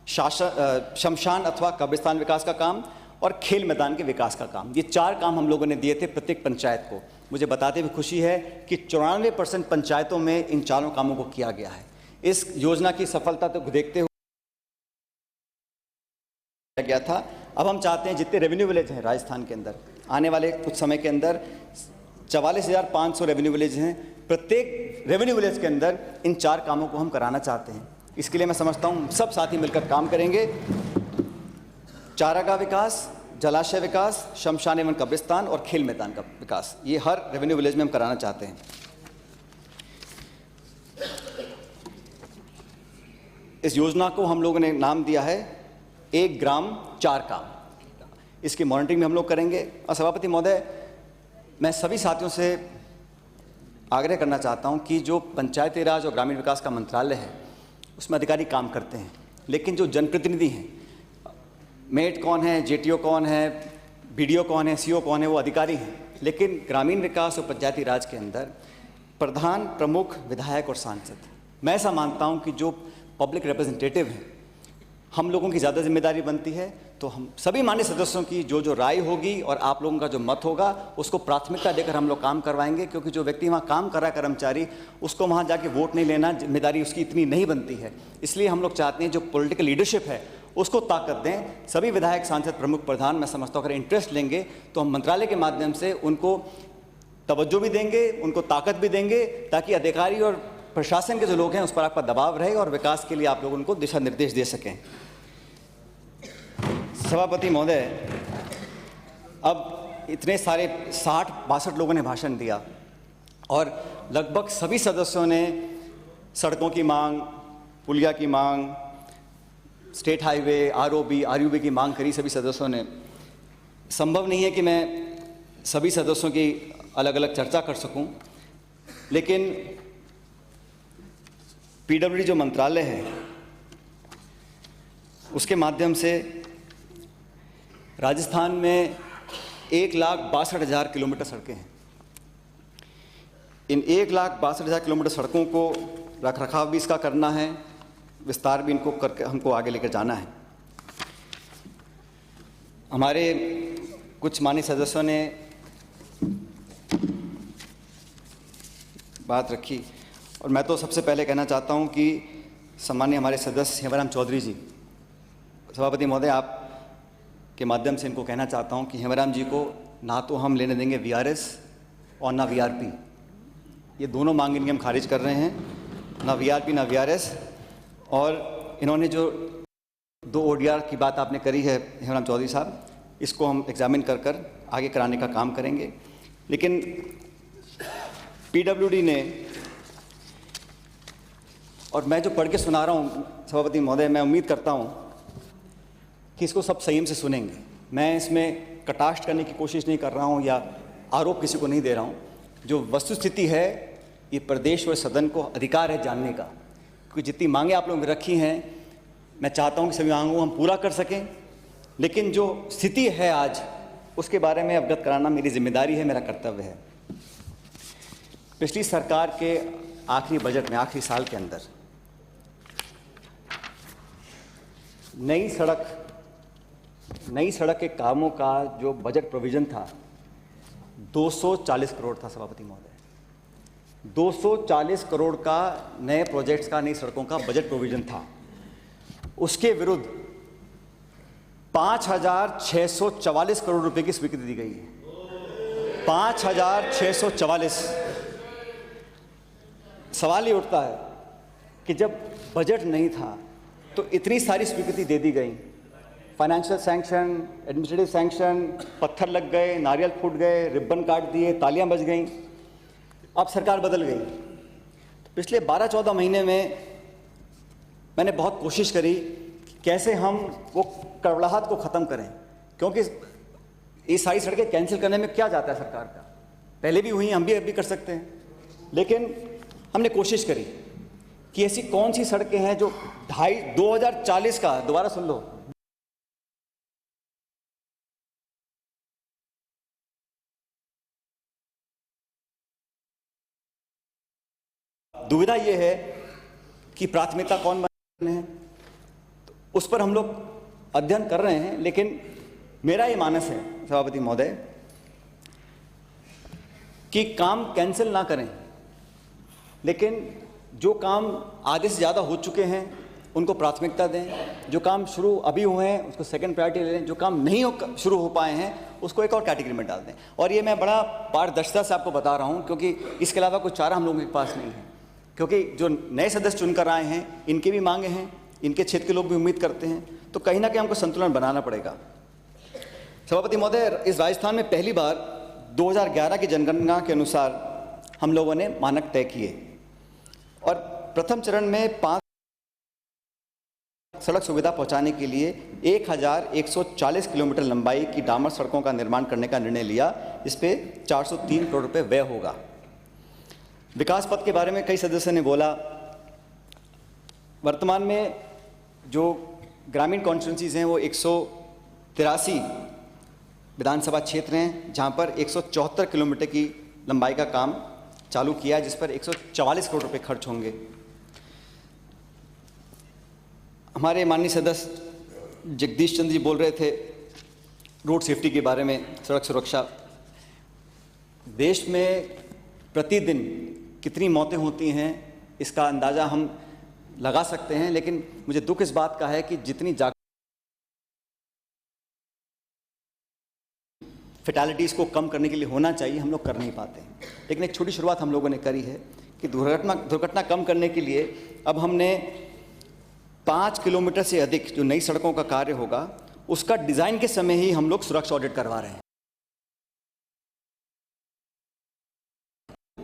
शमशान अथवा कब्रिस्तान विकास का काम और खेल मैदान के विकास का काम। ये 4 काम हम लोगों ने दिए थे प्रत्येक पंचायत को। मुझे बताते हुए खुशी है कि 94% पंचायतों में इन चारों कामों को किया गया है। इस योजना की सफलता को देखते हुए गया था। अब हम चाहते हैं जितने रेवेन्यू विलेज हैं राजस्थान के अंदर, आने वाले कुछ समय के अंदर 44,500 रेवेन्यू विलेज हैं, प्रत्येक रेवेन्यू विलेज के अंदर इन 4 कामों को हम कराना चाहते हैं। इसके लिए मैं समझता हूँ सब साथी मिलकर काम करेंगे। चारागाह विकास, जलाशय विकास, शमशान एवं कब्रिस्तान और खेल मैदान का विकास, ये हर रेवेन्यू विलेज में हम कराना चाहते हैं। इस योजना को हम लोगों ने नाम दिया है 1 ग्राम 4 काम। इसकी मॉनिटरिंग भी हम लोग करेंगे। और सभापति महोदय, मैं सभी साथियों से आग्रह करना चाहता हूं कि जो पंचायती राज और ग्रामीण विकास का मंत्रालय है उसमें अधिकारी काम करते हैं, लेकिन जो जनप्रतिनिधि हैं, मेट कौन है, जेटीओ कौन है, बीडीओ कौन है, सीओ कौन है, वो अधिकारी हैं। लेकिन ग्रामीण विकास और पंचायती राज के अंदर प्रधान, प्रमुख, विधायक और सांसद, मैं ऐसा मानता हूं कि जो पब्लिक रिप्रेजेंटेटिव हैं, हम लोगों की ज़्यादा जिम्मेदारी बनती है। तो हम सभी मान्य सदस्यों की जो राय होगी और आप लोगों का जो मत होगा उसको प्राथमिकता देकर हम लोग काम करवाएंगे, क्योंकि जो व्यक्ति वहाँ काम कर रहा है, कर्मचारी, उसको वहाँ जाके वोट नहीं लेना, जिम्मेदारी उसकी इतनी नहीं बनती है। इसलिए हम लोग चाहते हैं जो पॉलिटिकल लीडरशिप है उसको ताकत दें। सभी विधायक, सांसद, प्रमुख, प्रधान, मैं समझता हूँ अगर इंटरेस्ट लेंगे तो हम मंत्रालय के माध्यम से उनको तवज्जो भी देंगे, उनको ताकत भी देंगे, ताकि अधिकारी और प्रशासन के जो लोग हैं उस पर आपका दबाव रहे और विकास के लिए आप लोग उनको दिशा निर्देश दे सकें। सभापति महोदय, अब इतने सारे 60-62 लोगों ने भाषण दिया और लगभग सभी सदस्यों ने सड़कों की मांग, पुलिया की मांग, स्टेट हाईवे, आरओबी, आरयूबी की मांग करी सभी सदस्यों ने। संभव नहीं है कि मैं सभी सदस्यों की अलग अलग चर्चा कर सकूं, लेकिन पीडब्ल्यूडी जो मंत्रालय है उसके माध्यम से राजस्थान में 1,62,000 किलोमीटर सड़कें हैं। इन 1,62,000 किलोमीटर सड़कों को रखरखाव भी इसका करना है, विस्तार भी इनको करके हमको आगे लेकर जाना है। हमारे कुछ माननीय सदस्यों ने बात रखी और मैं तो सबसे पहले कहना चाहता हूं कि सम्माननीय हमारे सदस्य हेमाराम चौधरी जी, सभापति महोदय, आप के माध्यम से इनको कहना चाहता हूं कि हेमाराम जी को ना तो हम लेने देंगे वीआरएस और ना वीआरपी। ये दोनों मांग इनकी हम खारिज कर रहे हैं, ना वीआरपी ना वीआरएस। और इन्होंने जो 2 ओडीआर की बात आपने करी है हेमाराम चौधरी साहब, इसको हम एग्जामिन कर कर आगे कराने का काम करेंगे। लेकिन पीडब्ल्यूडी ने, और मैं जो पढ़ के सुना रहा हूँ सभापति महोदय, मैं उम्मीद करता हूँ कि इसको सब संयम से सुनेंगे। मैं इसमें कटाक्ष करने की कोशिश नहीं कर रहा हूँ या आरोप किसी को नहीं दे रहा हूँ। जो वस्तुस्थिति है, ये प्रदेश और सदन को अधिकार है जानने का, क्योंकि जितनी मांगें आप लोगों ने रखी हैं, मैं चाहता हूँ कि सभी मांगों को हम पूरा कर सकें। लेकिन जो स्थिति है आज, उसके बारे में अवगत कराना मेरी जिम्मेदारी है, मेरा कर्तव्य है। पिछली सरकार के आखिरी बजट में, आखिरी साल के अंदर, नई सड़क के कामों का जो बजट प्रोविज़न था 240 करोड़ था सभापति महोदय। 240 करोड़ का नए प्रोजेक्ट्स का, नई सड़कों का बजट प्रोविज़न था। उसके विरुद्ध 5,644 करोड़ रुपए की स्वीकृति दी गई है। 5,644। सवाल ये उठता है कि जब बजट नहीं था तो इतनी सारी स्वीकृति दे दी गई, फाइनेंशियल सैंक्शन, एडमिनिस्ट्रेटिव सैंक्शन, पत्थर लग गए, नारियल फूट गए, रिबन काट दिए, तालियां बज गईं। अब सरकार बदल गई। तो पिछले 12-14 महीने में मैंने बहुत कोशिश करी कि कैसे हम वो कड़वाहट को ख़त्म करें, क्योंकि ये सारी सड़कें कैंसिल करने में क्या जाता है सरकार का। पहले भी हुई, हम भी अब भी कर सकते हैं, लेकिन हमने कोशिश करी कि ऐसी कौन सी सड़कें हैं जो 2040 का, दोबारा सुन लो, दुविधा ये है कि प्राथमिकता कौन बनने है, तो उस पर हम लोग अध्ययन कर रहे हैं। लेकिन मेरा ये मानस है सभापति महोदय कि काम कैंसिल ना करें, लेकिन जो काम आधे से ज़्यादा हो चुके हैं उनको प्राथमिकता दें, जो काम शुरू अभी हुए हैं उसको सेकंड प्रायोरिटी ले लें, जो काम नहीं शुरू हो पाए हैं उसको एक और कैटेगरी में डाल दें। और ये मैं बड़ा पारदर्शिता से आपको बता रहा हूँ, क्योंकि इसके अलावा कुछ चारा हम लोगों के पास नहीं है, क्योंकि जो नए सदस्य चुनकर आए हैं इनकी भी मांगे हैं, इनके क्षेत्र के लोग भी उम्मीद करते हैं, तो कहीं ना कहीं हमको संतुलन बनाना पड़ेगा। सभापति महोदय, इस राजस्थान में पहली बार 2011 की जनगणना के अनुसार हम लोगों ने मानक तय किए और प्रथम चरण में 5 सड़क सुविधा पहुंचाने के लिए 1140 किलोमीटर लंबाई की डामर सड़कों का निर्माण करने का निर्णय लिया। इस पे 403 करोड़ रुपए व्यय होगा। विकास पथ के बारे में कई सदस्यों ने बोला। वर्तमान में जो ग्रामीण कॉन्स्टिट्यूंसीज हैं वो 183 विधानसभा क्षेत्र हैं, जहां पर 174 किलोमीटर की लंबाई का काम चालू किया है, जिस पर 144 करोड़ रुपए खर्च होंगे। हमारे माननीय सदस्य जगदीश चंद्र जी बोल रहे थे रोड सेफ्टी के बारे में, सड़क सुरक्षा। देश में प्रतिदिन कितनी मौतें होती हैं इसका अंदाज़ा हम लगा सकते हैं, लेकिन मुझे दुख इस बात का है कि जितनी फैटेलिटीज़ को कम करने के लिए होना चाहिए हम लोग कर नहीं पाते हैं। लेकिन एक छोटी शुरुआत हम लोगों ने करी है कि दुर्घटना कम करने के लिए अब हमने 5 किलोमीटर से अधिक जो नई सड़कों का कार्य होगा उसका डिज़ाइन के समय ही हम लोग सुरक्षा ऑडिट करवा रहे हैं।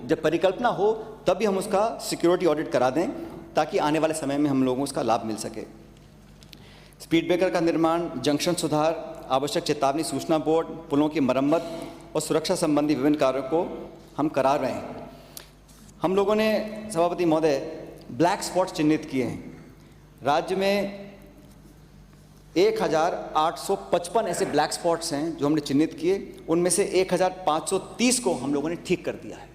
जब परिकल्पना हो तभी हम उसका सिक्योरिटी ऑडिट करा दें, ताकि आने वाले समय में हम लोगों को उसका लाभ मिल सके। स्पीड ब्रेकर का निर्माण, जंक्शन सुधार, आवश्यक चेतावनी सूचना बोर्ड, पुलों की मरम्मत और सुरक्षा संबंधी विभिन्न कार्यों को हम करा रहे हैं। हम लोगों ने सभापति महोदय ब्लैक स्पॉट चिन्हित किए हैं। राज्य में 1855 ऐसे ब्लैक स्पॉट्स हैं जो हमने चिन्हित किए, उनमें से 1530 को हम लोगों ने ठीक कर दिया है।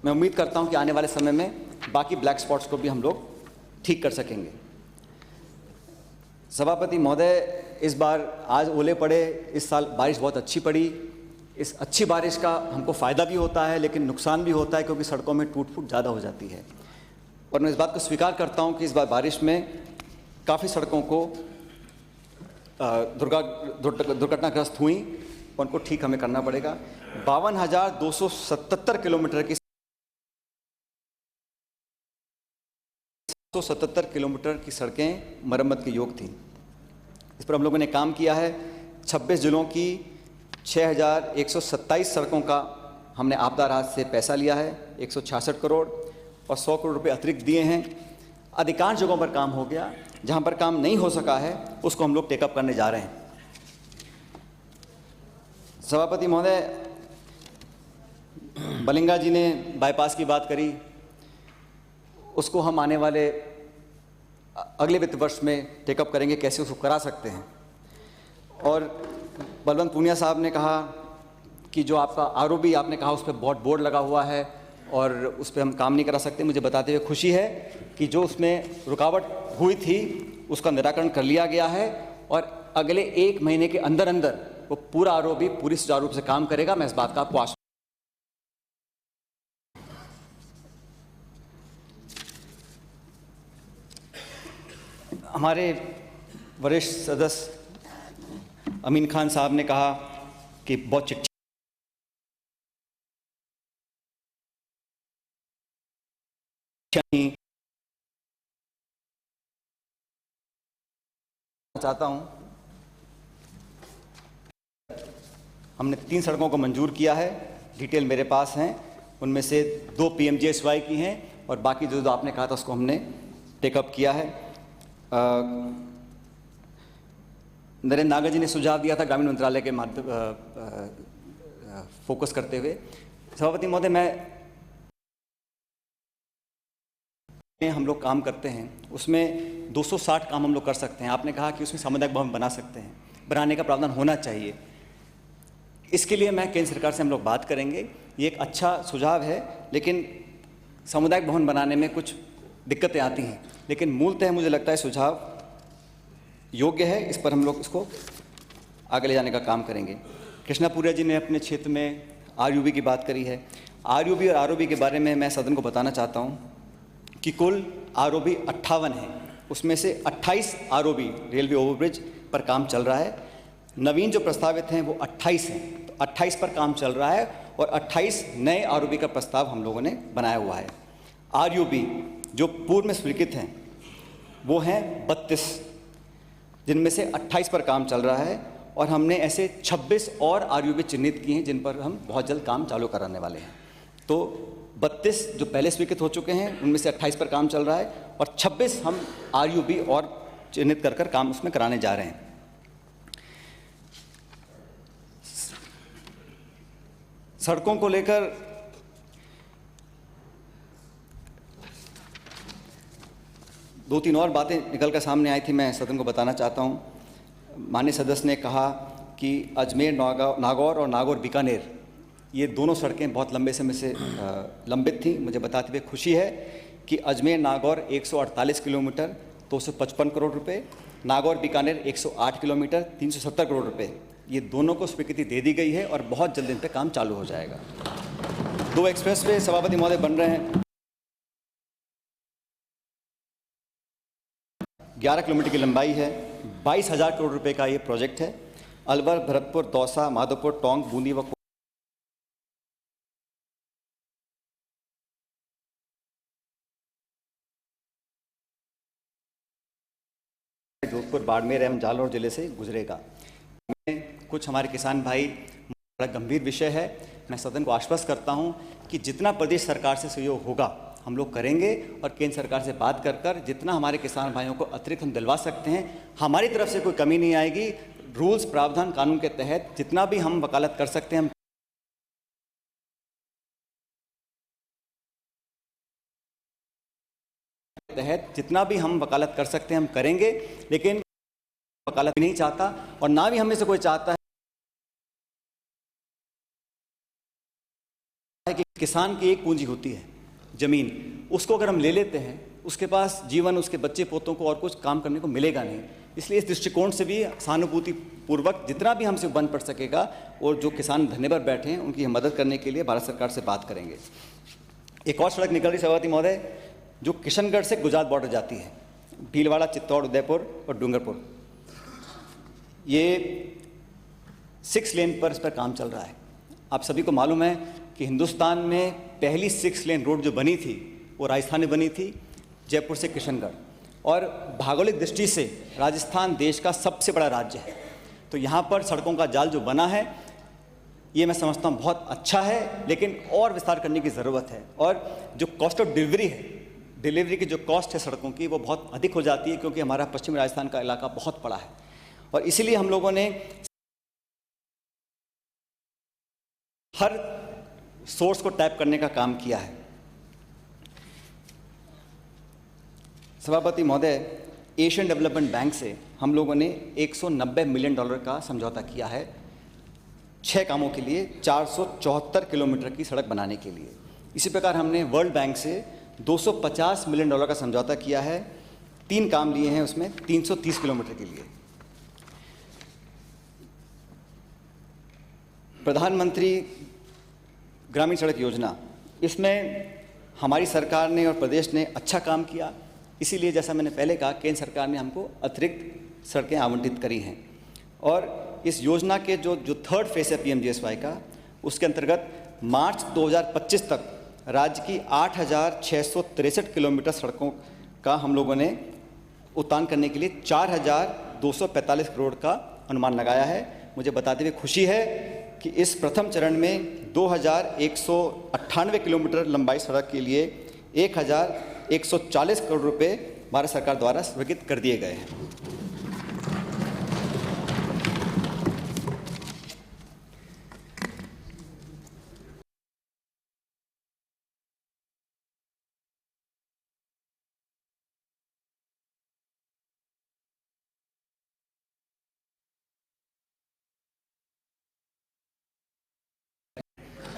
मैं उम्मीद करता हूं कि आने वाले समय में बाकी ब्लैक स्पॉट्स को भी हम लोग ठीक कर सकेंगे। सभापति महोदय, इस बार आज ओले पड़े, इस साल बारिश बहुत अच्छी पड़ी। इस अच्छी बारिश का हमको फ़ायदा भी होता है लेकिन नुकसान भी होता है, क्योंकि सड़कों में टूट फूट ज़्यादा हो जाती है। और मैं इस बात को स्वीकार करता हूं कि इस बार बारिश में काफ़ी सड़कों को दुर्घटनाग्रस्त हुई, उनको ठीक हमें करना पड़ेगा। 52,277 किलोमीटर की 177 किलोमीटर की सड़कें मरम्मत के योग थी। इस पर हम लोगों ने काम किया है। 26 जिलों की 6,127 सड़कों का हमने आपदा राहत से पैसा लिया है, 166 करोड़, और 100 करोड़ रुपए अतिरिक्त दिए हैं। अधिकांश जगहों पर काम हो गया, जहां पर काम नहीं हो सका है उसको हम लोग टेकअप करने जा रहे हैं। सभापति महोदय, बलिंगा जी ने बाईपास की बात करी, उसको हम आने वाले अगले वित्त वर्ष में टेकअप करेंगे, कैसे उसको करा सकते हैं। और बलवंत पूनिया साहब ने कहा कि जो आपका आरओबी आपने कहा उस पर बहुत बोर्ड लगा हुआ है और उस पर हम काम नहीं करा सकते। मुझे बताते हुए खुशी है कि जो उसमें रुकावट हुई थी उसका निराकरण कर लिया गया है और अगले 1 महीने के अंदर अंदर वो पूरा आरओबी पूरी सुचारू रूप से काम करेगा। मैं इस बात का आपको आश्वासन। हमारे वरिष्ठ सदस्य अमीन खान साहब ने कहा कि बहुत चिट्ठी चाहता हूं हमने 3 सड़कों को मंजूर किया है, डिटेल मेरे पास हैं। उनमें से 2 PMGSY की हैं और बाकी जो आपने कहा था उसको हमने टेकअप किया है। नरेंद्र नागर जी ने सुझाव दिया था ग्रामीण मंत्रालय के फोकस करते हुए। सभापति महोदय, हम लोग काम करते हैं उसमें 260 काम हम लोग कर सकते हैं। आपने कहा कि उसमें सामुदायिक भवन बना सकते हैं, बनाने का प्रावधान होना चाहिए। इसके लिए मैं केंद्र सरकार से हम लोग बात करेंगे। ये एक अच्छा सुझाव है, लेकिन सामुदायिक भवन बनाने में कुछ दिक्कतें आती हैं, लेकिन मूलतः मुझे लगता है सुझाव योग्य है। इस पर हम लोग इसको आगे ले जाने का काम करेंगे। कृष्णापुरिया जी ने अपने क्षेत्र में RUB की बात करी है। RUB और ROB के बारे में मैं सदन को बताना चाहता हूँ कि कुल ROB 58 हैं, उसमें से 28 ROB रेलवे ओवरब्रिज पर काम चल रहा है। नवीन जो प्रस्तावित हैं वो 28 हैं, तो 28 पर काम चल रहा है और 28 नए ROB का प्रस्ताव हम लोगों ने बनाया हुआ है। RUB जो पूर्व में स्वीकृत हैं वो हैं 32, जिनमें से 28 पर काम चल रहा है और हमने ऐसे 26 और RUB चिन्हित किए हैं जिन पर हम बहुत जल्द काम चालू कराने वाले हैं। तो 32 जो पहले स्वीकृत हो चुके हैं उनमें से 28 पर काम चल रहा है और 26 हम RUB और चिन्हित कर काम उसमें कराने जा रहे हैं। सड़कों को लेकर दो तीन और बातें निकल कर सामने आई थी, मैं सदन को बताना चाहता हूं। माननीय सदस्य ने कहा कि अजमेर नागौर और नागौर बीकानेर ये दोनों सड़कें बहुत लंबे समय से लंबित थीं। मुझे बताते हुए खुशी है कि अजमेर नागौर 148 किलोमीटर 255 करोड़ रुपए, नागौर बीकानेर 108 किलोमीटर 370 करोड़ रुपए, ये दोनों को स्वीकृति दे दी गई है और बहुत जल्द इन पर काम चालू हो जाएगा। 2 एक्सप्रेसवे सभापति महोदय बन रहे हैं। 11 किलोमीटर की लंबाई है, 22,000 करोड़ रुपए का ये प्रोजेक्ट है। अलवर, भरतपुर, दौसा, माधोपुर, टोंक, बूंदी व जोधपुर, बाड़मेर एवं जालौर जिले से गुजरेगा। कुछ हमारे किसान भाई, बड़ा गंभीर विषय है। मैं सदन को आश्वस्त करता हूं कि जितना प्रदेश सरकार से सहयोग होगा हम लोग करेंगे और केंद्र सरकार से बात कर जितना हमारे किसान भाइयों को अतिरिक्त हम दिलवा सकते हैं, हमारी तरफ से कोई कमी नहीं आएगी। रूल्स, प्रावधान, कानून के तहत जितना भी हम वकालत कर सकते हैं हम वकालत कर सकते हैं हम करेंगे, लेकिन वकालत भी नहीं चाहता और ना भी हमें से कोई चाहता है कि किसान की एक पूंजी होती है जमीन, उसको अगर हम ले लेते हैं उसके पास जीवन, उसके बच्चे पोतों को और कुछ काम करने को मिलेगा नहीं। इसलिए इस दृष्टिकोण से भी सहानुभूति पूर्वक जितना भी हमसे बन पड़ सकेगा और जो किसान धरने पर बैठे हैं उनकी मदद करने के लिए भारत सरकार से बात करेंगे। एक और सड़क निकल रही सभापति महोदय, जो किशनगढ़ से गुजरात बॉर्डर जाती है, भीलवाड़ा, चित्तौड़, उदयपुर और डूंगरपुर, ये 6 लेन पर इस पर काम चल रहा है। आप सभी को मालूम है कि हिंदुस्तान में पहली 6 लेन रोड जो बनी थी वो राजस्थान में बनी थी, जयपुर से किशनगढ़, और भौगोलिक दृष्टि से राजस्थान देश का सबसे बड़ा राज्य है। तो यहाँ पर सड़कों का जाल जो बना है ये मैं समझता हूँ बहुत अच्छा है, लेकिन और विस्तार करने की ज़रूरत है। और जो कॉस्ट ऑफ डिलीवरी है, डिलीवरी की जो कॉस्ट है सड़कों की, वो बहुत अधिक हो जाती है, क्योंकि हमारा पश्चिमी राजस्थान का इलाका बहुत बड़ा है और इसीलिए हम लोगों ने हर सोर्स को टैप करने का काम किया है। सभापति महोदय, एशियन डेवलपमेंट बैंक से हम लोगों ने $190 मिलियन का समझौता किया है 6 कामों के लिए, 474 किलोमीटर की सड़क बनाने के लिए। इसी प्रकार हमने वर्ल्ड बैंक से $250 मिलियन का समझौता किया है, 3 काम लिए हैं उसमें 330 किलोमीटर के लिए। प्रधानमंत्री ग्रामीण सड़क योजना, इसमें हमारी सरकार ने और प्रदेश ने अच्छा काम किया। इसीलिए जैसा मैंने पहले कहा, केंद्र सरकार ने हमको अतिरिक्त सड़कें आवंटित करी हैं और इस योजना के जो 3rd फेज है PMGSY का, उसके अंतर्गत मार्च 2025 तक राज्य की 8,663 किलोमीटर सड़कों का हम लोगों ने उत्तान करने के लिए 4,245 करोड़ का अनुमान लगाया है मुझे बताते हुए खुशी है कि इस प्रथम चरण में 2198 किलोमीटर लंबाई सड़क के लिए 1140 करोड़ रुपए भारत सरकार द्वारा स्वीकृत कर दिए गए हैं।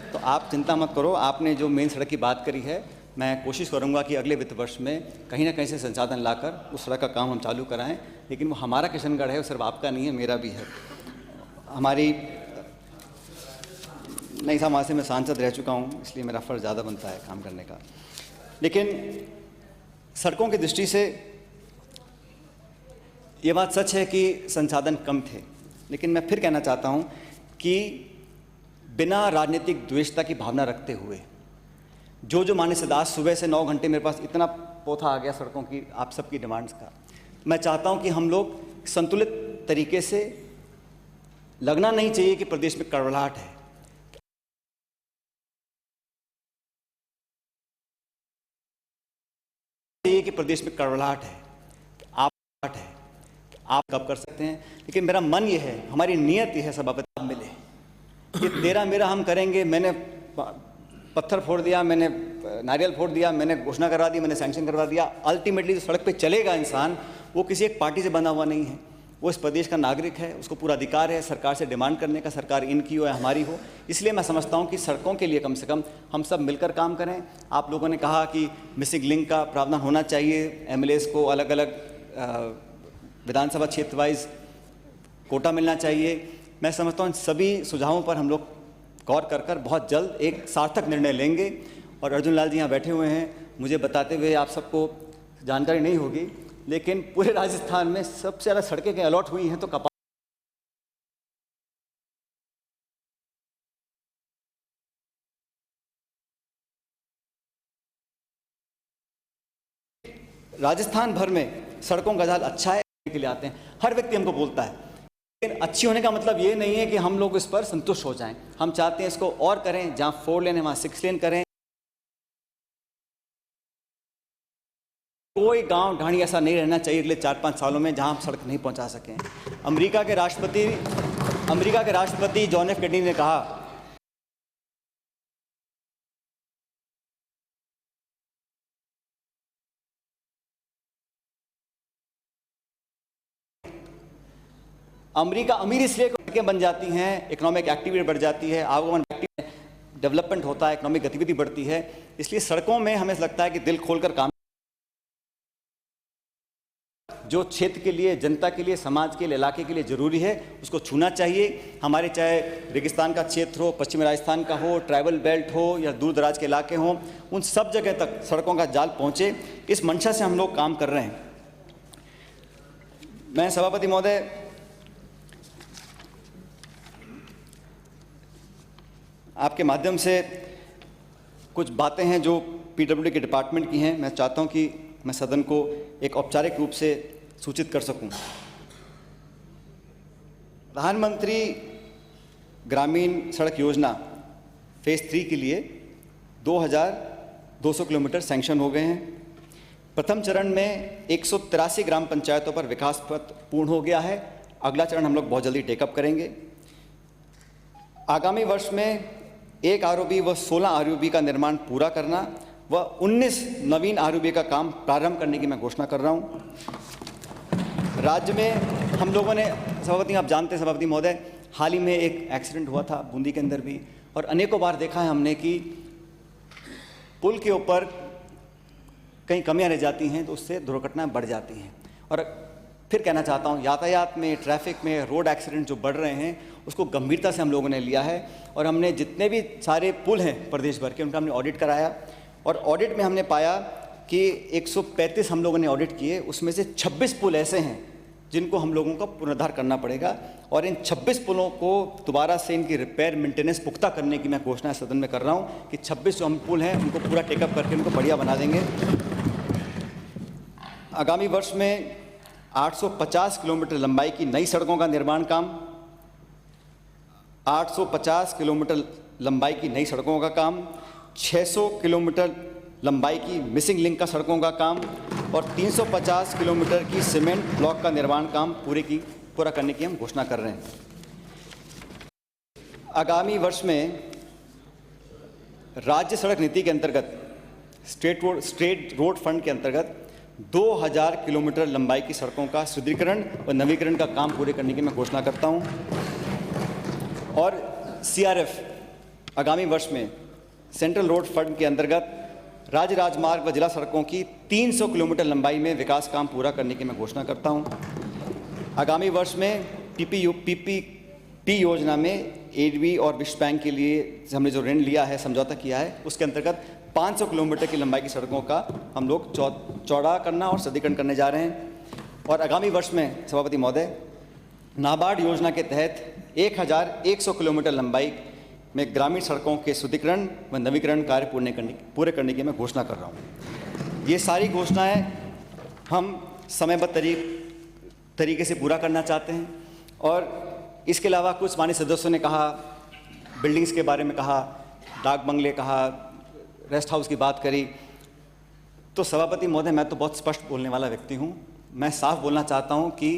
तो आप चिंता मत करो, आपने जो मेन सड़क की बात करी है, मैं कोशिश करूंगा कि अगले वित्त वर्ष में कहीं ना कहीं से संसाधन लाकर उस सड़क का काम हम चालू कराएं। लेकिन वो हमारा किशनगढ़ है, वो सिर्फ आपका नहीं है, मेरा भी है। हमारी नई समाज से मैं सांसद रह चुका हूं, इसलिए मेरा फ़र्ज़ ज़्यादा बनता है काम करने का। लेकिन सड़कों की दृष्टि से ये बात सच है कि संसाधन कम थे, लेकिन मैं फिर कहना चाहता हूं कि बिना राजनीतिक द्वेषता की भावना रखते हुए जो माननीय सदस्य आज सुबह से 9 घंटे मेरे पास इतना पोथा आ गया सड़कों की, आप सबकी डिमांड्स का, मैं चाहता हूं कि हम लोग संतुलित तरीके से, लगना नहीं चाहिए कि प्रदेश में कड़वाहट है, चाहिए कि प्रदेश में कड़वाहट है, आप कब कर सकते हैं। लेकिन मेरा मन ये है, हमारी नियत ये है सभापति मिले कि तेरा मेरा हम करेंगे। मैंने पत्थर फोड़ दिया, मैंने नारियल फोड़ दिया, मैंने घोषणा करवा दी, मैंने सैंक्शन करवा दिया। अल्टीमेटली जो सड़क पे चलेगा इंसान, वो किसी एक पार्टी से बना हुआ नहीं है, वो इस प्रदेश का नागरिक है, उसको पूरा अधिकार है सरकार से डिमांड करने का, सरकार इनकी हो या हमारी हो। इसलिए मैं समझता हूँ कि सड़कों के लिए कम से कम हम सब मिलकर काम करें। आप लोगों ने कहा कि मिसिंग लिंक का प्रावधान होना चाहिए, एमएलएस को अलग अलग विधानसभा क्षेत्र वाइज कोटा मिलना चाहिए। मैं समझता हूँ सभी सुझावों पर हम लोग गौर कर बहुत जल्द एक सार्थक निर्णय लेंगे। और अर्जुन लाल जी यहाँ बैठे हुए हैं, मुझे बताते हुए आप सबको जानकारी नहीं होगी, लेकिन पूरे राजस्थान में सबसे ज़्यादा सड़कें के अलॉट हुई हैं तो कपास राजस्थान भर में सड़कों का जाल अच्छा है के लिए आते हैं। हर व्यक्ति हमको बोलता है, लेकिन अच्छी होने का मतलब ये नहीं है कि हम लोग इस पर संतुष्ट हो जाएं। हम चाहते हैं इसको और करें, जहाँ 4 लेन है वहाँ 6 लेन करें। कोई गांव ढाणी ऐसा नहीं रहना चाहिए अगले 4-5 सालों में जहां हम सड़क नहीं पहुंचा सकें। अमेरिका के राष्ट्रपति जॉन एफ केनेडी ने कहा, अमेरिका अमीर इसलिए सड़कें बन जाती हैं, इकोनॉमिक एक्टिविटी बढ़ जाती है, आवागमन डेवलपमेंट होता है, इकोनॉमिक गतिविधि बढ़ती है। इसलिए सड़कों में हमें लगता है कि दिल खोलकर काम, जो क्षेत्र के लिए, जनता के लिए, समाज के लिए, इलाके के लिए ज़रूरी है उसको छूना चाहिए। हमारे चाहे रेगिस्तान का क्षेत्र हो, पश्चिमी राजस्थान का हो, ट्राइबल बेल्ट हो या दूर दराज के इलाके हों, उन सब जगह तक सड़कों का जाल पहुँचे, इस मंशा से हम लोग काम कर रहे हैं। मैं सभापति महोदय आपके माध्यम से कुछ बातें हैं जो पीडब्ल्यूडी के डिपार्टमेंट की हैं, मैं चाहता हूं कि मैं सदन को एक औपचारिक रूप से सूचित कर सकूं। प्रधानमंत्री ग्रामीण सड़क योजना फेज़ 3 के लिए 2200 किलोमीटर सैंक्शन हो गए हैं। प्रथम चरण में 183 ग्राम पंचायतों पर विकास पथ पूर्ण हो गया है। अगला चरण हम लोग बहुत जल्दी टेकअप करेंगे। आगामी वर्ष में 1 आरओबी व 16 आरओबी का निर्माण पूरा करना व 19 नवीन आरओबी का काम प्रारंभ करने की मैं घोषणा कर रहा हूं। राज्य में हम लोगों ने, सभापति आप जानते हैं सभापति महोदय, हाल ही में एक एक्सीडेंट हुआ था बूंदी के अंदर भी, और अनेकों बार देखा है हमने कि पुल के ऊपर कहीं कमियां रह जाती हैं तो उससे दुर्घटनाएं बढ़ जाती हैं। और फिर कहना चाहता हूँ, यातायात में, ट्रैफिक में रोड एक्सीडेंट जो बढ़ रहे हैं उसको गंभीरता से हम लोगों ने लिया है, और हमने जितने भी सारे पुल हैं प्रदेश भर के उनका हमने ऑडिट कराया, और ऑडिट में हमने पाया कि 135 हम लोगों ने ऑडिट किए, उसमें से 26 पुल ऐसे हैं जिनको हम लोगों का पुनरुद्धार करना पड़ेगा, और इन 26 पुलों को दोबारा से इनकी रिपेयर मेंटेनेंस पुख्ता करने की मैं घोषणा सदन में कर रहा हूँ कि 26 जो हम पुल हैं उनको पूरा टेकअप करके उनको बढ़िया बना देंगे। आगामी वर्ष में 850 किलोमीटर लंबाई की नई सड़कों का निर्माण काम, 850 किलोमीटर लंबाई की नई सड़कों का काम, 600 किलोमीटर लंबाई की मिसिंग लिंक का सड़कों का काम और 350 किलोमीटर की सीमेंट ब्लॉक का निर्माण काम पूरा करने की हम घोषणा कर रहे हैं। आगामी वर्ष में राज्य सड़क नीति के अंतर्गत स्टेट रोड फंड के अंतर्गत 2000 किलोमीटर लंबाई की सड़कों का सुदृढ़ीकरण और नवीकरण का काम पूरे करने की मैं घोषणा करता हूं। और CRF आगामी वर्ष में सेंट्रल रोड फंड के अंतर्गत राज्य राजमार्ग व जिला सड़कों की 300 किलोमीटर लंबाई में विकास काम पूरा करने की मैं घोषणा करता हूं। आगामी वर्ष में PPP योजना में ADB और विश्व बैंक के लिए हमने जो ऋण लिया है, समझौता किया है, उसके अंतर्गत 500 किलोमीटर की लंबाई की सड़कों का हम लोग चौड़ा करना और सुदृढ़ीकरण करने जा रहे हैं। और आगामी वर्ष में सभापति महोदय, नाबार्ड योजना के तहत 1100 किलोमीटर लंबाई में ग्रामीण सड़कों के सुदृढ़ीकरण व नवीकरण कार्य पूरे करने की मैं घोषणा कर रहा हूँ। ये सारी घोषणाएं हम समयबद्ध तरीके से पूरा करना चाहते हैं। और इसके अलावा कुछ माननीय सदस्यों ने कहा, बिल्डिंग्स के बारे में कहा, डाक बंगले कहा, रेस्ट हाउस की बात करी, तो सभापति महोदय मैं तो बहुत स्पष्ट बोलने वाला व्यक्ति हूँ। मैं साफ बोलना चाहता हूँ कि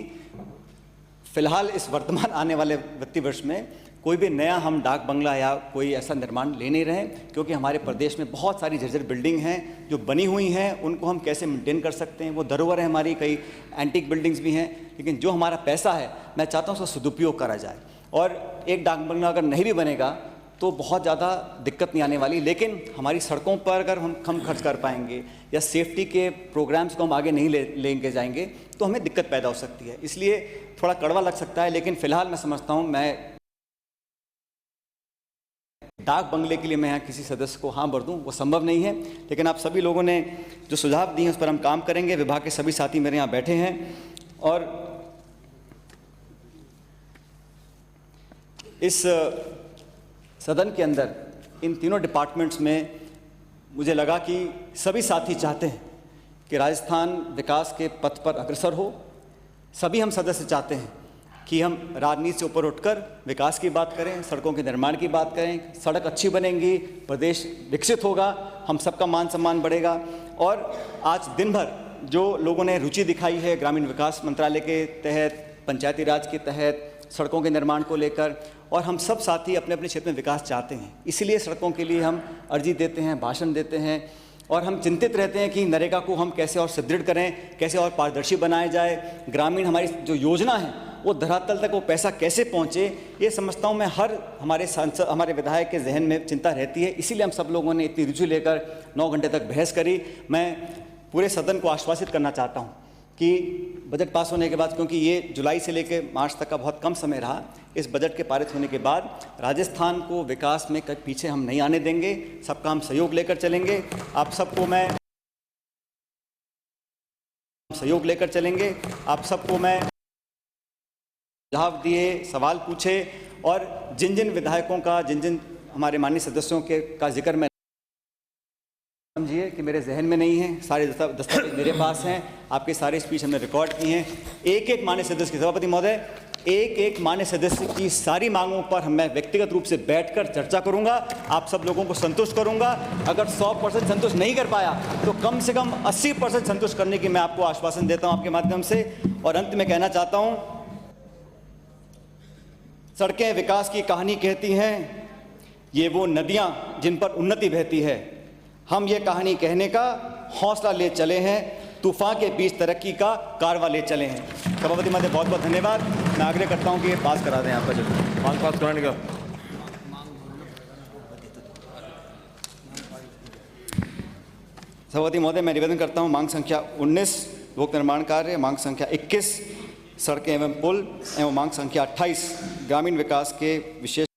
फिलहाल इस वर्तमान आने वाले वित्तीय वर्ष में कोई भी नया हम डाक बंगला या कोई ऐसा निर्माण ले नहीं रहे, क्योंकि हमारे प्रदेश में बहुत सारी जर्जर बिल्डिंग हैं जो बनी हुई हैं, उनको हम कैसे मेंटेन कर सकते हैं। वो धरोहर है हमारी, कई एंटीक बिल्डिंग्स भी हैं, लेकिन जो हमारा पैसा है मैं चाहता हूँ उसका सदुपयोग करा जाए। और एक डाक बंगला अगर नहीं भी बनेगा तो बहुत ज़्यादा दिक्कत नहीं आने वाली, लेकिन हमारी सड़कों पर अगर हम कम खर्च कर पाएंगे या सेफ्टी के प्रोग्राम्स को हम आगे नहीं लेके जाएंगे तो हमें दिक्कत पैदा हो सकती है। इसलिए थोड़ा कड़वा लग सकता है, लेकिन फिलहाल मैं समझता हूँ मैं डाक बंगले के लिए मैं यहाँ किसी सदस्य को हाँ भर दूँ, वो संभव नहीं है। लेकिन आप सभी लोगों ने जो सुझाव दिए उस पर हम काम करेंगे। विभाग के सभी साथी मेरे यहाँ बैठे हैं और इस सदन के अंदर इन तीनों डिपार्टमेंट्स में मुझे लगा कि सभी साथी चाहते हैं कि राजस्थान विकास के पथ पर अग्रसर हो। सभी हम सदस्य चाहते हैं कि हम राजनीति से ऊपर उठकर विकास की बात करें, सड़कों के निर्माण की बात करें। सड़क अच्छी बनेंगी, प्रदेश विकसित होगा, हम सबका मान सम्मान बढ़ेगा। और आज दिन भर जो लोगों ने रुचि दिखाई है ग्रामीण विकास मंत्रालय के तहत, पंचायती राज के तहत, सड़कों के निर्माण को लेकर, और हम सब साथी अपने अपने क्षेत्र में विकास चाहते हैं, इसलिए सड़कों के लिए हम अर्जी देते हैं, भाषण देते हैं और हम चिंतित रहते हैं कि नरेगा को हम कैसे और सुदृढ़ करें, कैसे और पारदर्शी बनाया जाए, ग्रामीण हमारी जो योजना है वो धरातल तक वो पैसा कैसे पहुंचे। ये समझता हूँ मैं हर हमारे सांसद, हमारे विधायक के जहन में चिंता रहती है। इसीलिए हम सब लोगों ने इतनी रुचि लेकर 9 घंटे तक बहस करी। मैं पूरे सदन को आश्वासित करना चाहता हूँ कि बजट पास होने के बाद, क्योंकि ये जुलाई से लेकर मार्च तक का बहुत कम समय रहा, इस बजट के पारित होने के बाद राजस्थान को विकास में कहीं पीछे हम नहीं आने देंगे। सबका हम सहयोग लेकर चलेंगे। आप सबको मैं सहयोग लेकर चलेंगे। आप सबको मैं जवाब दिए, सवाल पूछे, और जिन जिन विधायकों का, जिन जिन हमारे माननीय सदस्यों के का जिक्र मैं समझिए कि मेरे जहन में नहीं है, सारे दस्तावेज मेरे पास हैं। आपके सारे स्पीच हमने रिकॉर्ड किए हैं। एक एक माननीय सदस्य की, सभापति महोदय, एक एक माननीय सदस्य की सारी मांगों पर मैं व्यक्तिगत रूप से बैठकर चर्चा करूंगा। आप सब लोगों को संतुष्ट करूंगा। अगर 100% संतुष्ट नहीं कर पाया तो कम से कम 80% संतुष्ट करने की मैं आपको आश्वासन देता हूं आपके माध्यम से। और अंत में कहना चाहता हूं, सड़कें विकास की कहानी कहती हैं, ये वो नदियां जिन पर उन्नति बहती है। हम ये कहानी कहने का हौसला ले चले हैं, तूफान के बीच तरक्की का कारवा ले चले हैं। सभापति महोदय बहुत बहुत धन्यवाद। मैं आग्रह करता हूं कि ये पास करा दें आपका बजट। मांग पास कराने का। सभापति महोदय मैं निवेदन करता हूं, मांग संख्या 19 लोक निर्माण कार्य, मांग संख्या 21 सड़कें एवं पुल एवं मांग संख्या 28 ग्रामीण विकास के विशेष